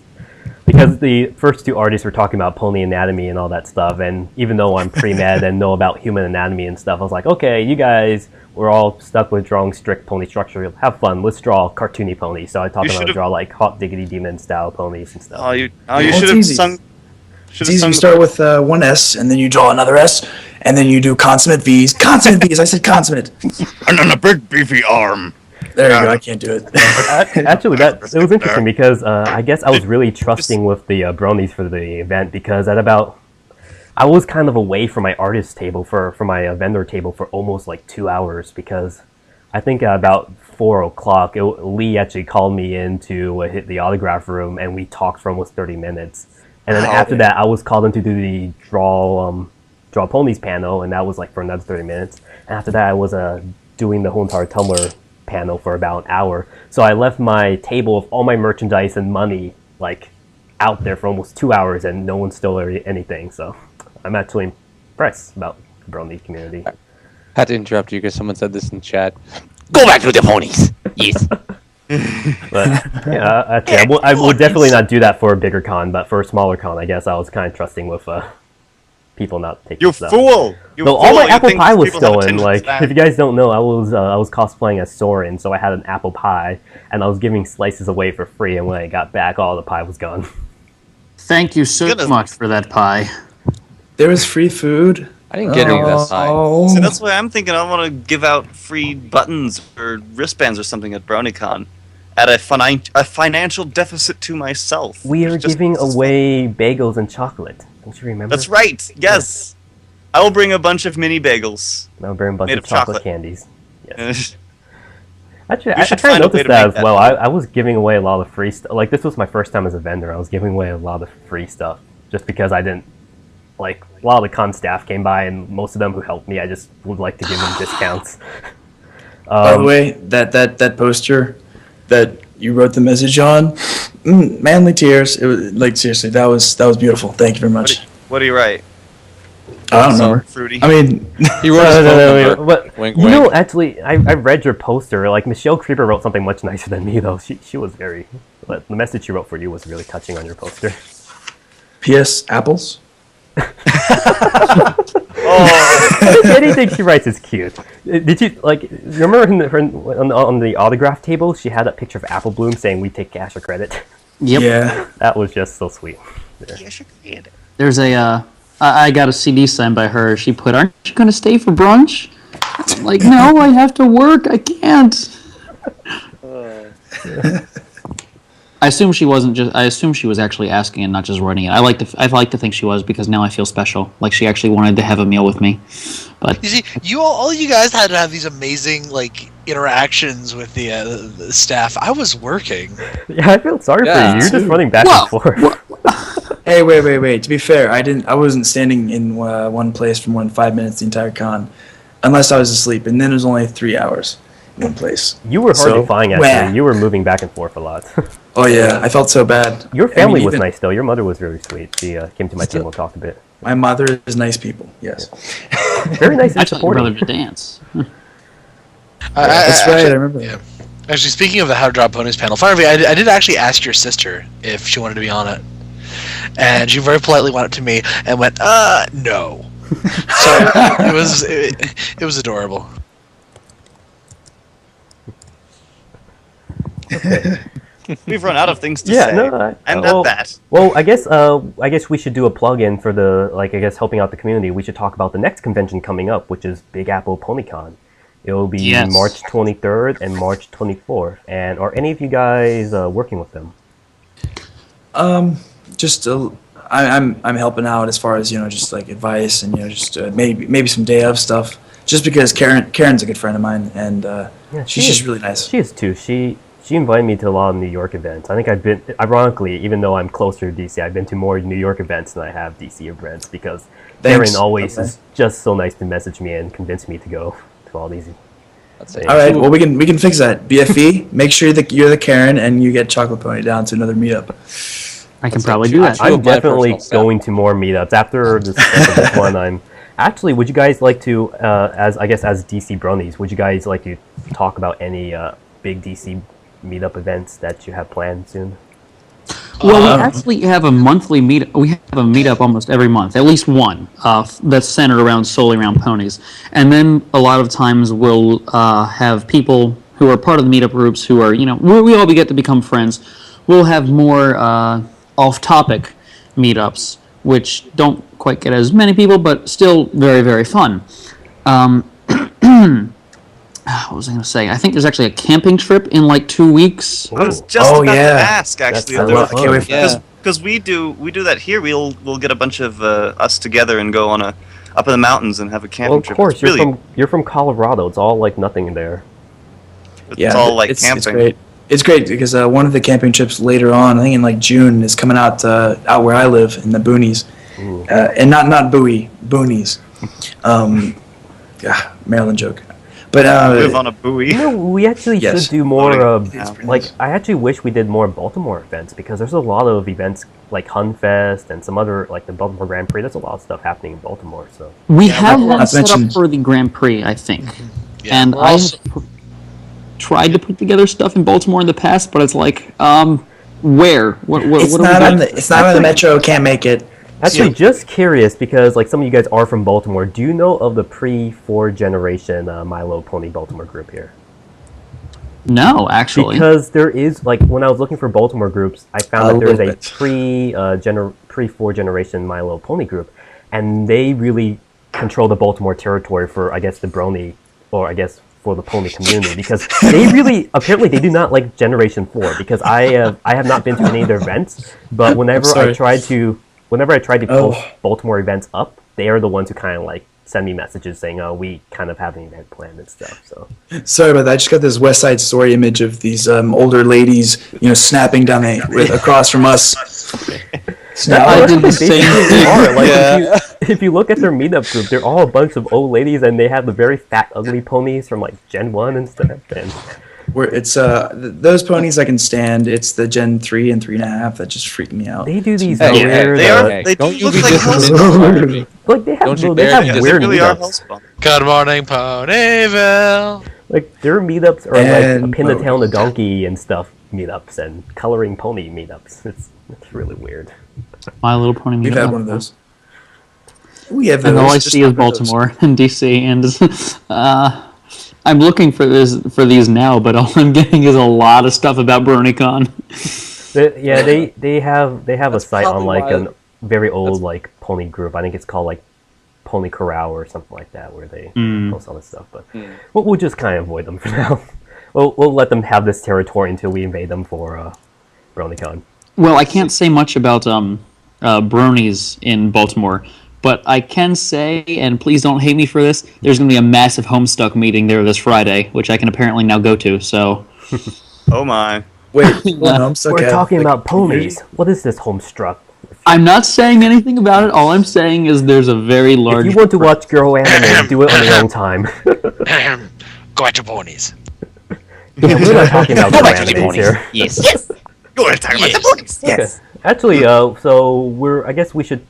because the first 2 artists were talking about pony anatomy and all that stuff, and even though I'm pre-med and know about human anatomy and stuff, I was like, okay, you guys were all stuck with drawing strict pony structure. Have fun. Let's draw cartoony ponies. So I taught them how to draw like Hot Diggity Demon style ponies and stuff. You should have sung. It's easy. You start with one S, and then you draw another S, and then you do consummate V's. Consummate V's. I said consummate. And then a big beefy arm. There you go. I can't do it. Actually, it was interesting because I guess I was really trusting with the bronies for the event because I was kind of away from my artist table for my vendor table for almost like 2 hours because I think about 4 o'clock, Lee actually called me in to hit the autograph room and we talked for almost 30 minutes. And then after that, I was called in to do the draw Ponies panel, and that was like for another 30 minutes. And after that, I was doing the whole entire Tumblr panel for about an hour. So I left my table of all my merchandise and money like out there for almost 2 hours, and no one stole anything. So I'm actually impressed about the Brony community. I had to interrupt you because someone said this in chat. Go back to the ponies. Yes. But yeah, I would definitely not do that for a bigger con, but for a smaller con, I guess I was kind of trusting with people not taking stuff. You fool! So all my apple pie was stolen. Like, if you guys don't know, I was cosplaying as Soren, so I had an apple pie, and I was giving slices away for free. And when I got back, all the pie was gone. Thank you so much for that pie. There was free food. I didn't get any of that time. See, that's why I'm thinking I want to give out free buttons or wristbands or something at BronyCon at a financial deficit to myself. We are giving away bagels and chocolate. Don't you remember? That's right. Yes. I will bring a bunch of mini bagels. I'll bring a bunch of chocolate candies. Yes. Actually, I kind of noticed that as well. I was giving away a lot of free stuff. Like, this was my first time as a vendor. I was giving away a lot of free stuff just because I didn't. Like, a lot of the con staff came by, and most of them who helped me, I just would like to give them discounts. By the way, that poster that you wrote the message on, manly tears. It was like, seriously, that was beautiful. Thank you very much. What do you write? I don't remember. Fruity. I mean, He wrote but wink, you know, wink. actually, I read your poster. Like, Michelle Creber wrote something much nicer than me, though. She was very. But the message she wrote for you was really touching on your poster. P.S. Apples. Anything she writes is cute. Did you remember her on the autograph table? She had that picture of Apple Bloom saying, "We take cash or credit." Yep. Yeah. That was just so sweet. There's I got a CD signed by her. She put, "Aren't you going to stay for brunch?" I'm like, no, I have to work. I can't. I assume she wasn't just. I assume she was actually asking and not just writing it. I like to think she was, because now I feel special. Like she actually wanted to have a meal with me. But you see, all you guys had to have these amazing interactions with the staff. I was working. Yeah, I feel sorry for you. You're just running back and forth. Hey, wait. To be fair, I wasn't standing in one place for more than 5 minutes the entire con, unless I was asleep, and then it was only 3 hours in one place. You were hard to find, actually. You were moving back and forth a lot. Oh yeah, I felt so bad. Your family was nice, though. Your mother was really sweet. She came to my table and talked a bit. My mother is nice people. Yes. Very nice and I taught your supportive. brother to dance. That's right. I remember. Yeah. Actually, speaking of the How to Draw Ponies panel, FIReNVY, I did actually ask your sister if she wanted to be on it, and she very politely went up to me and went, no." So it was adorable. Okay. We've run out of things to say. I'm at that. Well, I guess we should do a plug-in for the helping out the community. We should talk about the next convention coming up, which is Big Apple PonyCon. It will be March 23rd and March 24th. And are any of you guys working with them? Just I'm helping out as far as just like advice and just maybe some day of stuff. Just because Karen's a good friend of mine, and she's just really nice. She is too. She invited me to a lot of New York events. I think I've been, ironically, even though I'm closer to DC, I've been to more New York events than I have DC events, because Karen always is just so nice to message me and convince me to go to all these. All right, well we can fix that. BFV, make sure that you're the Karen and you get Chocolate Pony down to another meetup. I can probably do that. I'm definitely going to more meetups after this one. Actually, would you guys like to, as DC Bronies, would you guys like to talk about any big DC meetup events that you have planned soon? Well, we actually have a monthly meet. We have a meetup almost every month, at least one that's centered solely around ponies. And then a lot of times we'll have people who are part of the meetup groups who are, we all get to become friends. We'll have more off-topic meetups, which don't quite get as many people, but still very, very fun. what was I going to say? I think there's actually a camping trip in like 2 weeks. I was just about to ask, actually. I can't wait for that. Because we do that here. We'll get a bunch of us together and go on up in the mountains and have a camping trip. Well, of course, you're from Colorado. It's all like nothing there. It's all like camping. It's great. It's great because one of the camping trips later on, I think in like June, is coming out where I live in the boonies, and not Bowie, boonies. Maryland joke. But live on a buoy. You know, we actually should do more. Like, I actually wish we did more Baltimore events because there's a lot of events like Hunfest and some other like the Baltimore Grand Prix. There's a lot of stuff happening in Baltimore. So we have one set up for the Grand Prix, I think, and I tried to put together stuff in Baltimore in the past, but it's like, where? It's not on the Metro. Can't make it. Actually, just curious because like some of you guys are from Baltimore. Do you know of the pre-4th generation Milo Pony Baltimore group here? No, actually. Because there is like when I was looking for Baltimore groups, I found that there is a pre-4th generation Milo Pony group, and they really control the Baltimore territory for I guess the Brony, or I guess for the pony community, because they really apparently they do not like Generation 4. Because I have not been to any of their events, but whenever I tried to post Baltimore events up, they are the ones who kind of like send me messages saying, "Oh, we kind of have an event planned and stuff." So sorry about that. I just got this West Side Story image of these older ladies, snapping down across from us. I did the same thing. Like, if you look at their meetup group, they're all a bunch of old ladies, and they have the very fat, ugly ponies from like Gen 1 and stuff. And it's those ponies I can stand. It's the Gen 3 and 3.5 that just freak me out. They do these weird. They do look like like they have weird meetups. Good morning, Ponyville. Like their meetups are like a pin the tail on a donkey and stuff meetups and coloring pony meetups. It's really weird. My Little Pony meetup. We've had one of those. We have those. And all I see is Baltimore and DC, and I'm looking for these now, but all I'm getting is a lot of stuff about BronyCon. They have a site on like a very old like pony group. I think it's called like Pony Corral or something like that, where they post all this stuff. But we'll just kind of avoid them for now. We'll let them have this territory until we invade them for BronyCon. Well, I can't say much about bronies in Baltimore, but I can say, and please don't hate me for this, there's going to be a massive Homestuck meeting there this Friday, which I can apparently now go to, so... Oh my. Wait, Homestuck we're talking about ponies. What is this Homestuck? I'm not saying anything about it. All I'm saying is there's a very large... If you want to watch girl anime, do it on your own time. Go at your ponies. Yeah, we're not talking about girl animes here. Yes. You're talking about the ponies. Yes. Okay. Actually, so I guess we should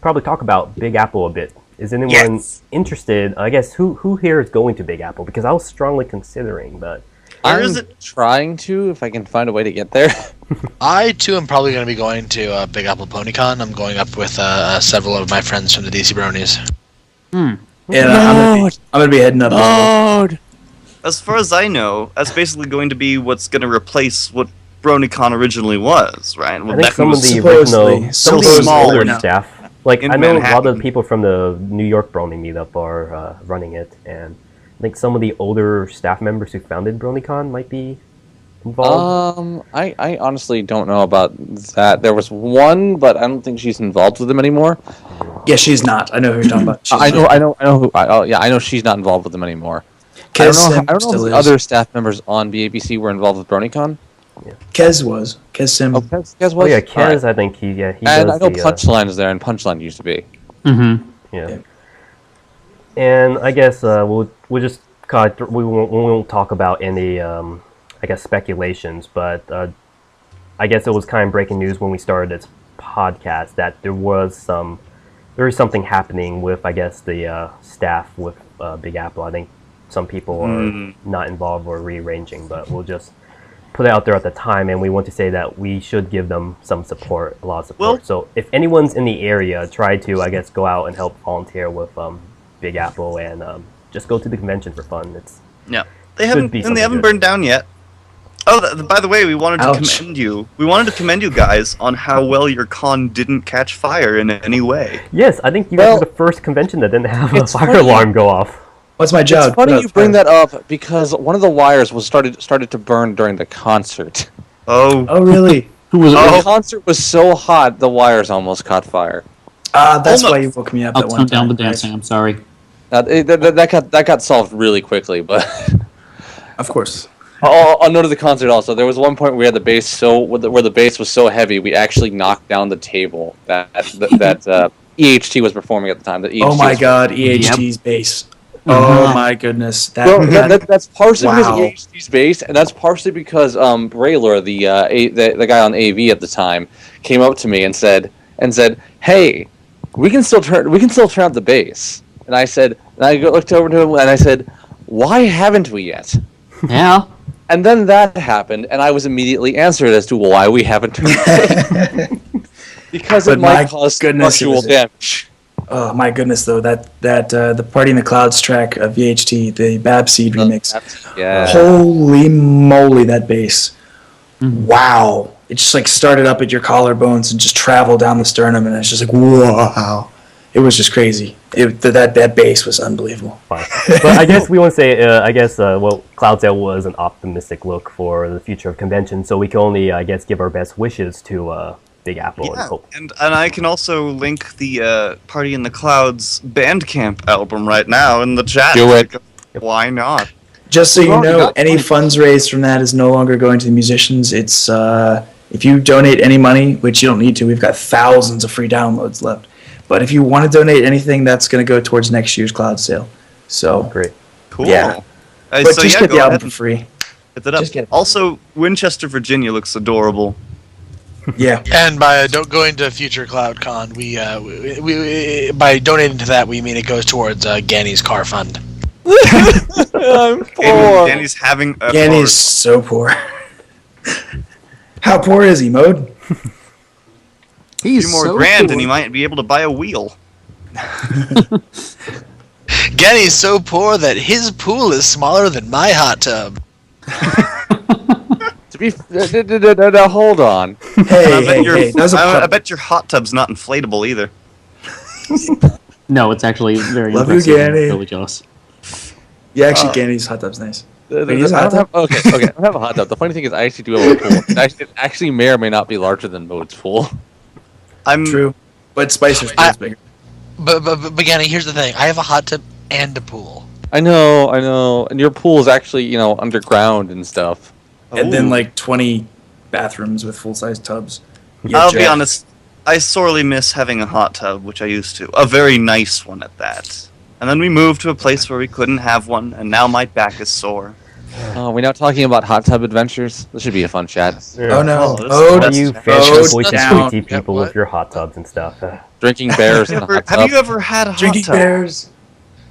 probably talk about Big Apple a bit. Is anyone interested? I guess who here is going to Big Apple? Because I was strongly considering, but I'm trying to, if I can find a way to get there. I too am probably going to be going to Big Apple PonyCon. I'm going up with several of my friends from the DC Bronies. And I'm gonna be heading up. As far as I know, that's basically going to be what's going to replace what BronyCon originally was, right? I think some of the original, some of the smaller staff, like I know a lot of the people from the New York Brony meetup are running it, and I think some of the older staff members who founded BronyCon might be involved. I honestly don't know about that. There was one, but I don't think she's involved with them anymore. Yeah, she's not. I know who you're talking about. I know she's not involved with them anymore. I don't know if the other staff members on BABC were involved with BronyCon. Yeah. Kez was. Kez Sim. Oh, Kez was? Oh, yeah, Kez, right. I think he and does I know Punchline is there, and Punchline used to be. Mm-hmm. Yeah. And I guess we'll just we won't talk about any I guess speculations, but I guess it was kind of breaking news when we started this podcast that there is something happening with I guess the staff with Big Apple. I think some people are not involved or rearranging, but we'll just put it out there at the time, and we want to say that we should give them some support, a lot of support. Well, so if anyone's in the area, try to, I guess, go out and help volunteer with Big Apple and just go to the convention for fun. They haven't burned down yet. Oh, by the way, we wanted to commend you. We wanted to commend you guys on how well your con didn't catch fire in any way. Yes, I think you guys were the first convention that didn't have a fire alarm go off. What's my job? It's funny you bring that up because one of the wires was started to burn during the concert. Oh, really? Who was The it? concert was so hot, the wires almost caught fire. That's why you woke me up I'll that one tone time. down the right? dancing. I'm sorry. That got solved really quickly, but Of course. I'll note of the concert also. There was one point where the bass where the bass was so heavy, we actually knocked down the table that EHT was performing at the time. Oh my God, EHT's bass. Oh my goodness. That's partially because Wow. of EHT's bass, and that's partially because Braylor, the guy on AV at the time, came up to me and said, "Hey, we can still turn up the bass." And I looked over to him and I said, "Why haven't we yet?" Yeah. And then that happened, and I was immediately answered as to why we haven't turned it. Because it But my might cause goodness, it structural was- damage. Oh my goodness, though, that the Party in the Clouds track of VHT, the Babseed remix. Yeah. Holy moly, that bass. Wow. It just like started up at your collarbones and just traveled down the sternum, and it's just like, wow. It was just crazy. That bass was unbelievable. Fine. But I guess we want to say, Cloudsdale was an optimistic look for the future of convention, so we can only, I guess, give our best wishes to Big Apple and Yeah, hope. and I can also link the Party in the Clouds Bandcamp album right now in the chat. Do it. Why not? Just so you already know, got any funds raised from that is no longer going to the musicians. It's if you donate any money, which you don't need to, we've got thousands of free downloads left. But if you want to donate anything, that's going to go towards next year's Cloud sale. So, Great. Cool. Yeah. But but just get go the album ahead for and free. hit that up. Just get it. Also, Winchester, Virginia looks adorable. Yeah. And by going to future CloudCon, we by donating to that, we mean it goes towards Ganey's car fund. I'm poor. Danny's having a Ganny's so poor. How poor is he, Mode? He's few more so grand cool. and he might be able to buy a wheel. Ganey's so poor that his pool is smaller than my hot tub. To be hold on. Hey, those are I bet your hot tub's not inflatable either. No, it's actually very Love you, impressive. I'm Ganny. really jealous. Yeah, actually, Ganny's hot tub's nice. Wait, he's a I hot don't have, tub? okay, I don't have a hot tub. The funny thing is, I actually do have a pool. It actually may or may not be larger than Mode's pool. I'm True. But Spicer's pool's bigger. But Ganey, here's the thing: I have a hot tub and a pool. I know, and your pool is actually, underground and stuff. And then Ooh. like 20 bathrooms with full-size tubs. I'll be honest, I sorely miss having a hot tub, which I used to. A very nice one at that. And then we moved to a place where we couldn't have one, and now my back is sore. Oh, we're now talking about hot tub adventures. This should be a fun chat. Oh no. this- Oh, that's- You That's fancy voice down. sweetie people What? with your hot tubs and stuff. Drinking bears in a hot Have tub. you ever had a hot drinking tub? bears.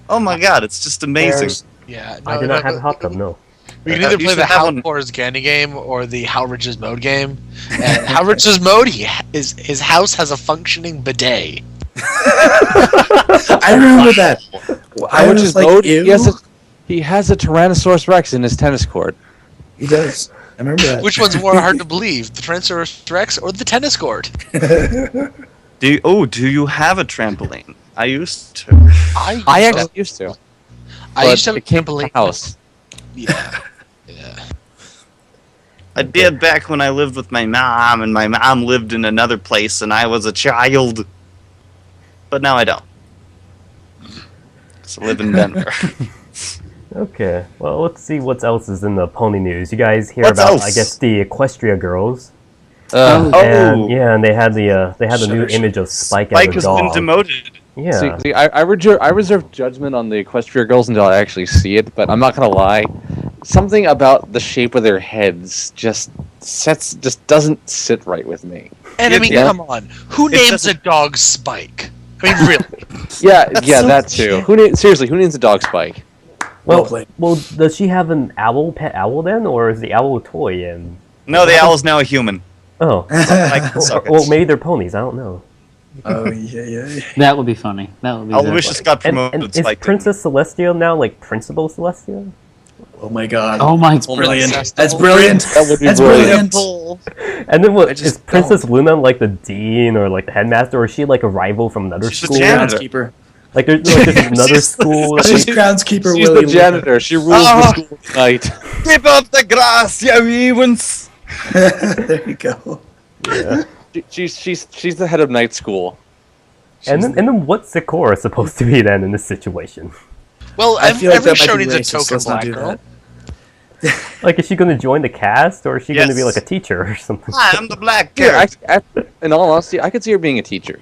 Oh my god, it's just amazing. Bears. Yeah, I did not have a hot tub, no. We can You either play should the have How one. Poor is Ganey game or the How Rich is Mode game. And How Rich is Mode, his house has a functioning bidet. I remember that. I How much was is like, Mode? ew. He has a Tyrannosaurus Rex in his tennis court. He does. I remember that. Which one's more hard to believe, the Tyrannosaurus Rex or the tennis court? Do you have a trampoline? I used to. I actually used to. I used to have a it came to trampoline. the house. Yeah. I did back when I lived with my mom, and my mom lived in another place, and I was a child. But now I don't. So I live in Denver. Okay, well, let's see what else is in the pony news. You guys hear What's about, else? I guess, the Equestria Girls? Oh. And, yeah, and they had the new image of Spike, Spike as has a been dog. demoted. Yeah. See, I reserve judgment on the Equestria Girls until I actually see it, but I'm not gonna lie. Something about the shape of their heads just doesn't sit right with me. And I mean, Yeah. come on. Who It's names just- a dog Spike? I mean, really. Yeah, so that too. Seriously, who names a dog Spike? Well played. Well, does she have an pet owl then, or is the owl a toy? And No, the owl's now a human. oh, Like, suck it. well, maybe they're ponies. I don't know. Oh, yeah. That would be funny. That would be. Aloysius got And, promoted. and is Spike. Princess Celestia now like Principal Celestia? Oh my god. Oh my! Oh my Brilliant. God. That's brilliant. That would be That's brilliant. brilliant. And then what I is just Princess Luna like the dean or like the headmaster, or is she like a rival from another She's the school? janitor. Groundskeeper. Like there's another school. She's groundskeeper She's Willie. the janitor. She rules the school tonight. Keep up the grass, you evens. There you go. Yeah. She's the head of night school. And then what's Sakura supposed to be then in this situation? Well, I feel like every that might show be needs a racist, token let's not black do girl. that. Like, is she going to join the cast, or is she going to be Yes. like a teacher or something? Hi, I'm the black Yeah, character. in all honesty, I could see her being a teacher.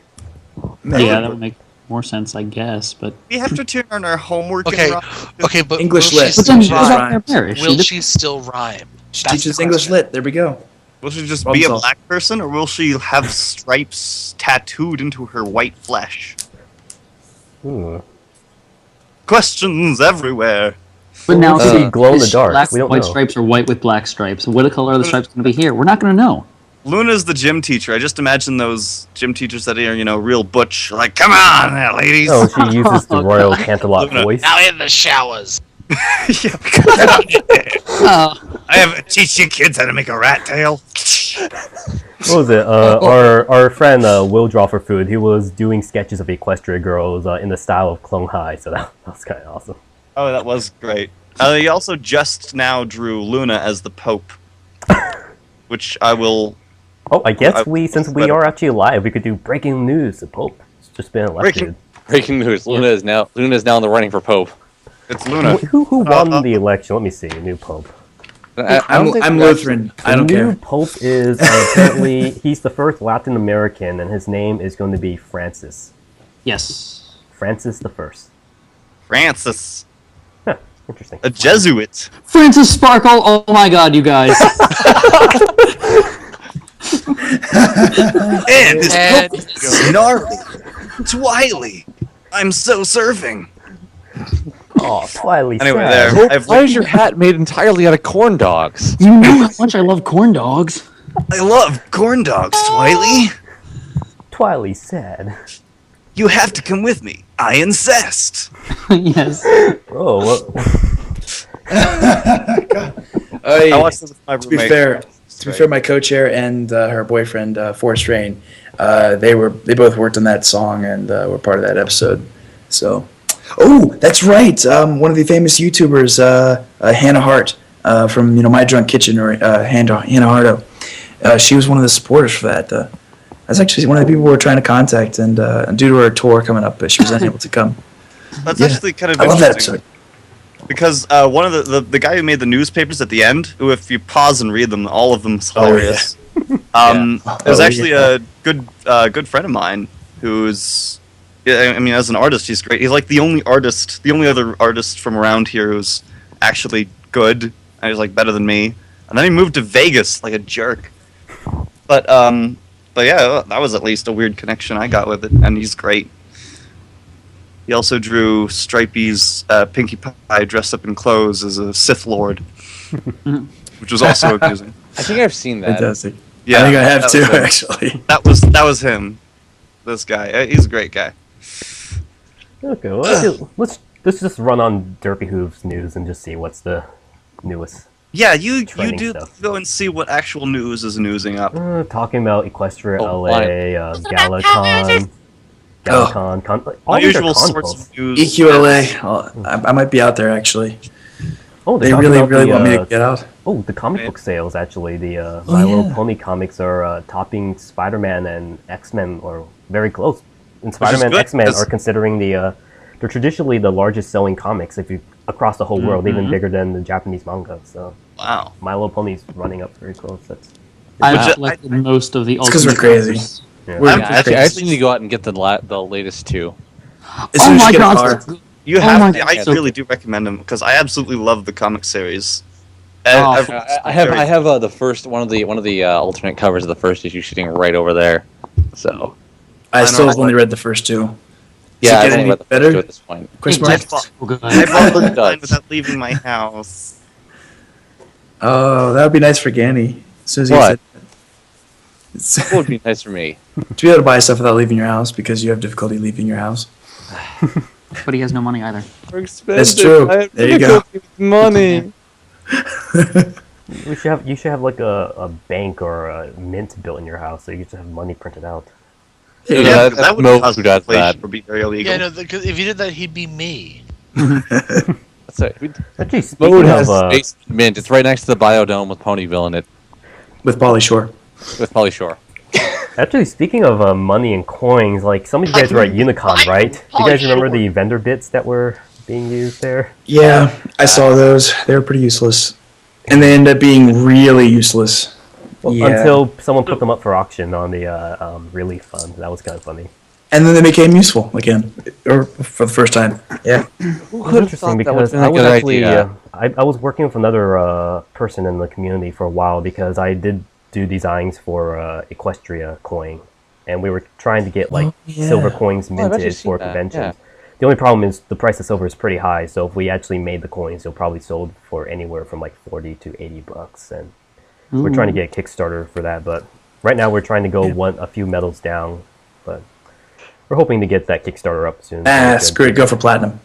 Yeah, that would make more sense, I guess. But We have to turn on our homework. Okay, and okay, but English will lit. she but then still what Rhyme. about rhyme? their marriage? Will she still rhyme? She That's teaches the English question. lit. There we go. Will she just Problem be a solved. black person, or will she have stripes tattooed into her white flesh? Ooh. Questions everywhere. But now, Will she see, be glow in the is dark? black We don't white know. stripes or white with black stripes. What color are the stripes going to be here? We're not going to know. Luna's the gym teacher. I just imagine those gym teachers that are, real butch. Like, come on, there, ladies. Oh, she uses the Royal Canterlot Luna. voice. Now in the showers. Yeah. Oh, I have to teach you kids how to make a rat tail. What was it? Our friend Will Draw for Food. He was doing sketches of Equestria Girls in the style of Clone High, so that was kind of awesome. Oh, that was great. He also just now drew Luna as the Pope, which I will. Oh, I guess since we are actually live, we could do breaking news. The Pope has just been elected. Breaking news: Luna is now in the running for Pope. It's Luna. Who won the election? Let me see. New Pope. I'm Lutheran. I don't The new care. Pope is apparently he's the first Latin American, and his name is going to be Francis. yes. Francis the First. Francis, Huh, interesting. a Jesuit. Francis Sparkle. Oh my God, you guys. And this And- Pope is gnarly. It's wily. I'm so surfing. Oh, Twilight. Anyway, sad. there. Pope, why is your hat made entirely out of corn dogs? You know how much I love corn dogs. I love corn dogs, Twily. Twilight sad. You have to come with me. I incest. Yes. Oh, well, I watched this with my To be roommate. fair, my co-chair and her boyfriend, Forrest Rain, they both worked on that song and were part of that episode. So, oh, that's right. One of the famous YouTubers, Hannah Hart, from My Drunk Kitchen, or Hannah Harto. She was one of the supporters for that. That's actually one of the people we were trying to contact, and due to her tour coming up, she was unable to come. That's Yeah. actually kind of I love that interesting. episode. Because one of the guy who made the newspapers at the end, who if you pause and read them, all of them is hilarious. Is actually a good friend of mine who's, I mean, as an artist, he's great. He's like the only other artist from around here who's actually good, and he's like better than me. And then he moved to Vegas like a jerk. But yeah, that was at least a weird connection I got with it, and he's great. He also drew Stripey's Pinkie Pie dressed up in clothes as a Sith Lord, which was also amusing. I think I've seen that. Fantastic. Yeah, I think I have that too, was him. actually. That was him. This guy, he's a great guy. okay. Well, let's just run on Derpy Hooves news and just see what's the newest. Yeah, you Trending do stuff. go and see what actual news is newsing up. Talking about Equestria Oh, LA, GalaCon, all My these are usual con sorts posts. of news. EQLA. I might be out there, actually. Oh, They they're talking really about want me the, to get out. Oh, the comic book sales actually. The My Little Pony comics are topping Spider-Man and X-Men, or very close. And Spider-Man and good, X-Men because- are considering they're traditionally the largest selling comics across the whole world, even bigger than the Japanese manga. So Wow. My Little Pony's running up very close. That's I've collected most of the. It's 'cause we're Ultimate crazy. Covers. yeah. We're- Yeah, I actually need to go out and get the latest two. As Oh soon as my you get a God! car. You Oh have. my I God. really do recommend them because I absolutely love the comic series. Oh, I have the first one of the alternate covers of the first issue sitting right over there. So I still know. have only read the first two. yeah, it I've get only any read the first better? two at this point. Question It mark? gets so good. I bought It them does. without leaving my house. Oh, that would be nice for Ganny. As soon as he What? said, It would be nice for me. to be able to buy stuff without leaving your house because you have difficulty leaving your house. But he has no money either. That's true. There you go. Money. You should have like a bank or a mint built in your house, so you just have money printed out. Yeah, that would Mo cause who does that. inflation or be very illegal. Yeah, no, because if you did that, he'd be me. That's it. Actually, Mo speaking has of Space Mint. It's right next to the Biodome with Ponyville in it, With Pauly Shore. with Pauly Shore. actually speaking of money and coins, like some of you guys were at Unicon, right? Do you guys remember the vendor bits that were being used there? Yeah, I saw those. They were pretty useless. And they ended up being really useless. Well, Yeah. until someone put them up for auction on the relief fund. That was kind of funny. And then they became useful again. Or for the first time. Yeah. It was interesting because I was actually I was working with another person in the community for a while because I did do designs for Equestria coin, and we were trying to get like silver coins I bet minted you've seen for that, conventions. yeah. The only problem is the price of silver is pretty high, so if we actually made the coins, they'll probably sold for anywhere from like $40 to $80, and we're trying to get a Kickstarter for that. But right now we're trying to go a few medals down, but we're hoping to get that Kickstarter up soon. Screw it. Go for platinum.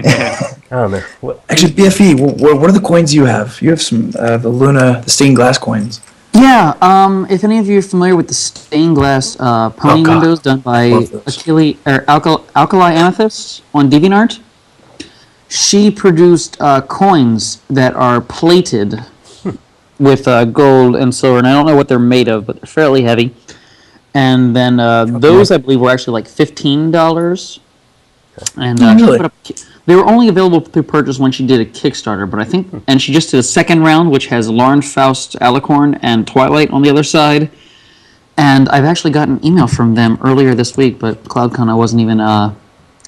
I don't know. Actually, BFE, what are the coins you have? You have some, the Luna, the stained glass coins. Yeah, if any of you are familiar with the stained glass pony God. windows done by Love those. Alkali Amethyst on DeviantArt, she produced coins that are plated with gold and silver, and I don't know what they're made of, but they're fairly heavy. And then those, I believe, were actually like $15. And she Really? put up, they were only available to purchase when she did a Kickstarter, but I think, and she just did a second round, which has Lauren Faust Alicorn and Twilight on the other side. And I've actually got an email from them earlier this week, but CloudCon I wasn't even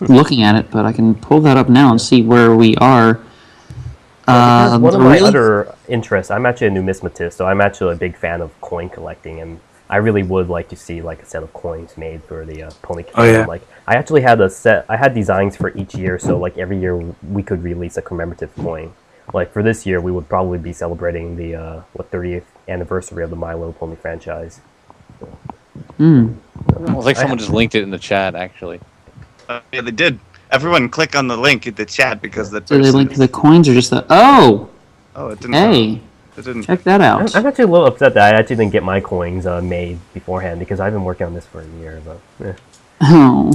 looking at it, but I can pull that up now and see where we are. Because one of my other interests, I'm actually a numismatist, so I'm actually a big fan of coin collecting, and I really would like to see like a set of coins made for the pony. Oh, yeah. Like I actually had a set. I had designs for each year, so like every year we could release a commemorative coin. Like for this year, we would probably be celebrating the 30th anniversary of the My Little Pony franchise. It was like someone just linked it in the chat, actually. Yeah, they did. Everyone click on the link in the chat because that. So they link to the coins or just the... Oh! Oh, it didn't. Hey! It didn't. Check that out. I'm actually a little upset that I actually didn't get my coins made beforehand because I've been working on this for a year. But Oh.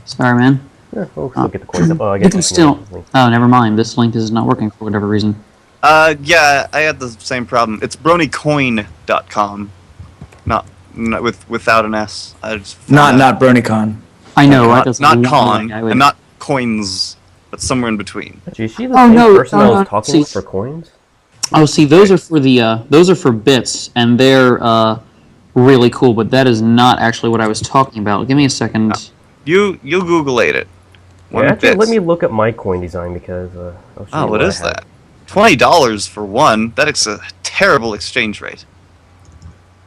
Sorry, man. we'll still get the coins up. Oh, I You guess can I still... link. Oh, never mind. This link is not working for whatever reason. Yeah, I had the same problem. It's bronycoin.com, not without an S. I just found out. Not BronyCon. I know, right? not, That's not the one con, thing I would- and not coins, but somewhere in between. Is she the Oh, same no, person I no, was talking see- with for coins? Oh, see, those are for the those are for bits, and they're really cool. But that is not actually what I was talking about. Give me a second. You Google it. Yeah, actually, let me look at my coin design because. I'll show Oh, you what I is have. that? $20 for one. That is a terrible exchange rate.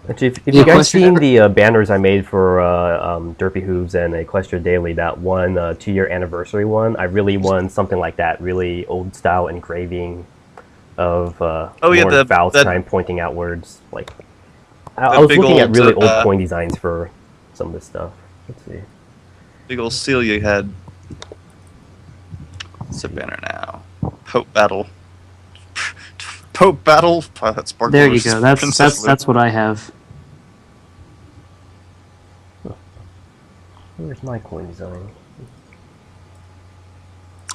Actually, if The you guys Equestria- seen the banners I made for Derpy Hooves and Equestria Daily, that one 2-year anniversary one, I really want something like that, really old style engraving of Lord Valstein pointing outwards. Like, I was big looking at old, really old coin designs for some of this stuff. Let's see. Big old seal you had. What's the banner now? Pope Battle. Pope Battle. That's There you go. That's what I have. Where's my coin design?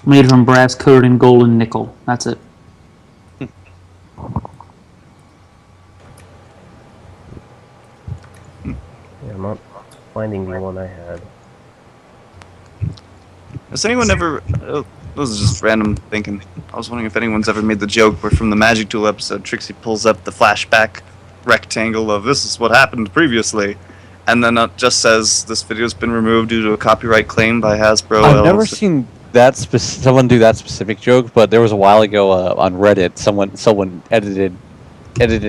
Made from brass coated in gold and nickel. That's it. Yeah, I'm not finding the one I had. Has anyone ever... this is just random thinking. I was wondering if anyone's ever made the joke where from the Magic Tool episode, Trixie pulls up the flashback rectangle of this is what happened previously, and then it just says this video's been removed due to a copyright claim by Hasbro. I've never LLC. seen that someone do that specific joke, but there was a while ago on Reddit, someone edited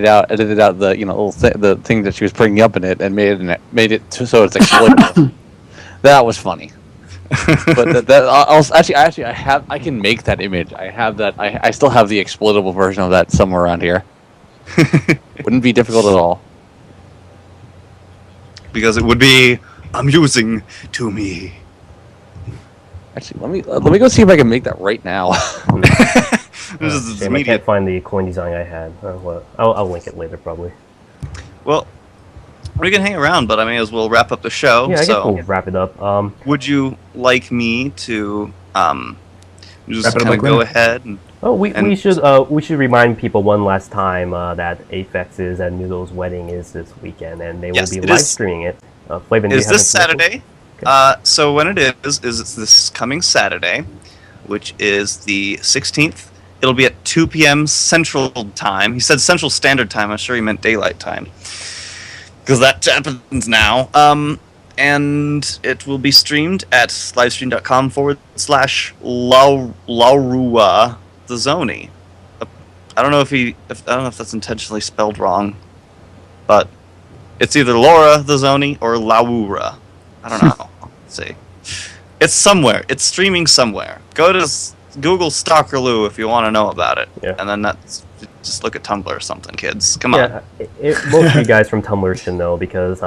out the little the thing that she was bringing up in it and made it so it's exploitable. That was funny. But I can make that image. I have that. I still have the exploitable version of that somewhere around here. Wouldn't be difficult at all. Because it would be amusing to me. Actually, let me go see if I can make that right now. This is Shame I immediate. can't find the coin design I had. Well, I'll link it later, probably. Well, We can hang around, but I may as well wrap up the show. Yeah, I guess so, we'll wrap it up. would you like me to just Wrap it up kind like of go that? ahead? And, Oh, we And- should remind people one last time that Apex's and Noodle's wedding is this weekend, and they Yes, will be it live is. streaming it. Flavin, do you is have this information? Saturday? So when it is it's this coming Saturday, which is the 16th. It'll be at 2 p.m. Central Time. He said Central Standard Time. I'm sure he meant Daylight Time, because that happens now. And it will be streamed at livestream.com/Laurua the Zoni. I don't know if that's intentionally spelled wrong, but it's either Laura the Zoni or Laura. I don't know. Let's see. It's somewhere. It's streaming somewhere. Go to Google Stalkerloo if you want to know about it. Yeah. And then just look at Tumblr or something, kids. Come on. Yeah, most of you guys from Tumblr should know because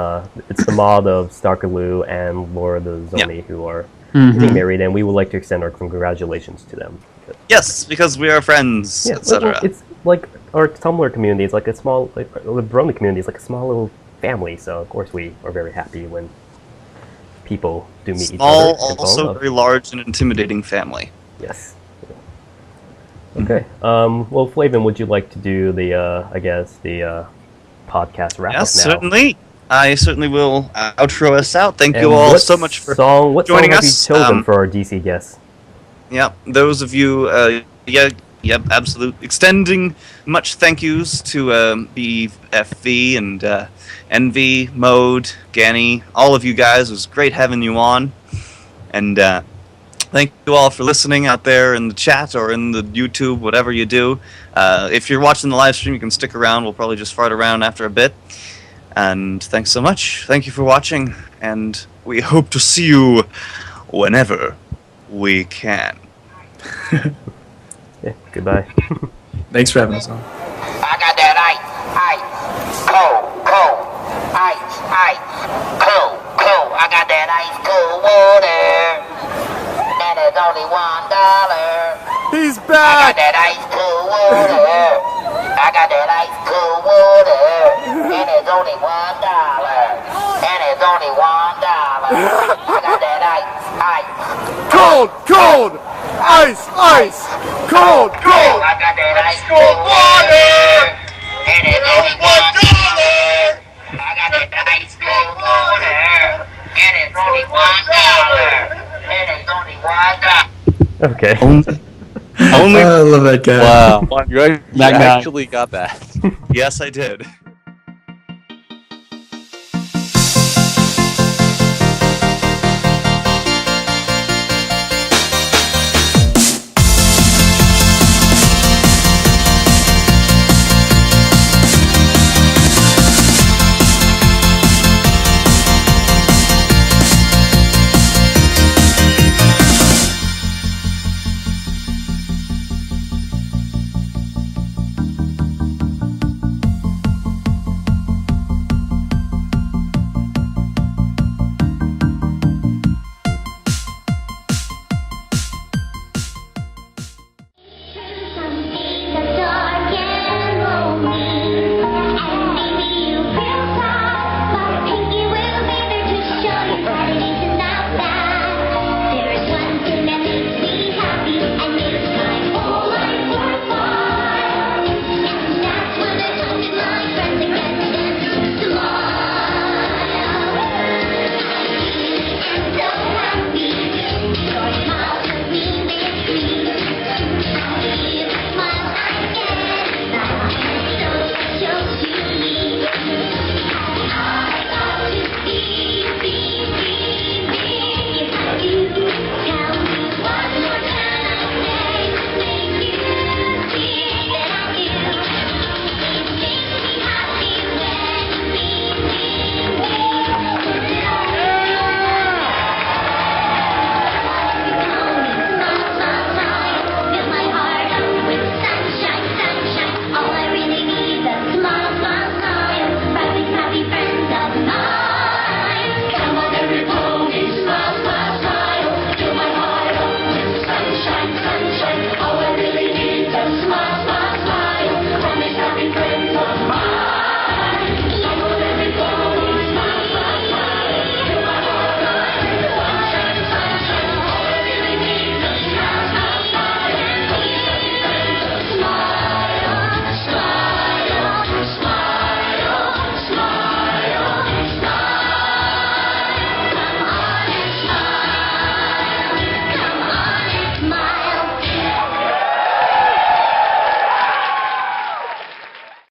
it's the mod of Starkaloo and Laura the Zoni who are getting married, and we would like to extend our congratulations to them. Yes, because we are friends, Yeah, etc. well, it's like our Tumblr community is like a small, the Brony community is like a small little family. So of course we are very happy when people do meet Small, each other. and fall in also love. very large and intimidating family. Yes. Okay. Well, Flavin, would you like to do the podcast wrap up now? Yes, certainly. I certainly will outro us out. Thank And you all what so much for what joining song have us. you chosen for our DC guests? Yeah, those of you, absolute. Extending much thank yous to BFV and Envy, Mode, Ganey, all of you guys. It was great having you on. And thank you all for listening out there in the chat or in the YouTube, whatever you do. If you're watching the live stream, you can stick around. We'll probably just fart around after a bit. And thanks so much. Thank you for watching. And we hope to see you whenever we can. Yeah. Goodbye. Thanks for having us on. I got that ice, cold, ice, cold. I got that ice cold water, and it's only $1. He's I got that ice cold water. I got that ice cold water, and it's only $1. And it's only $1. I got that ice, cold, ice, cold. I got that ice cold water, and it's only $1. I got that ice cold water, and it's only $1. And it's only $1. Okay. Only. I love that guy. Wow, you That guy. actually got that. Yes, I did.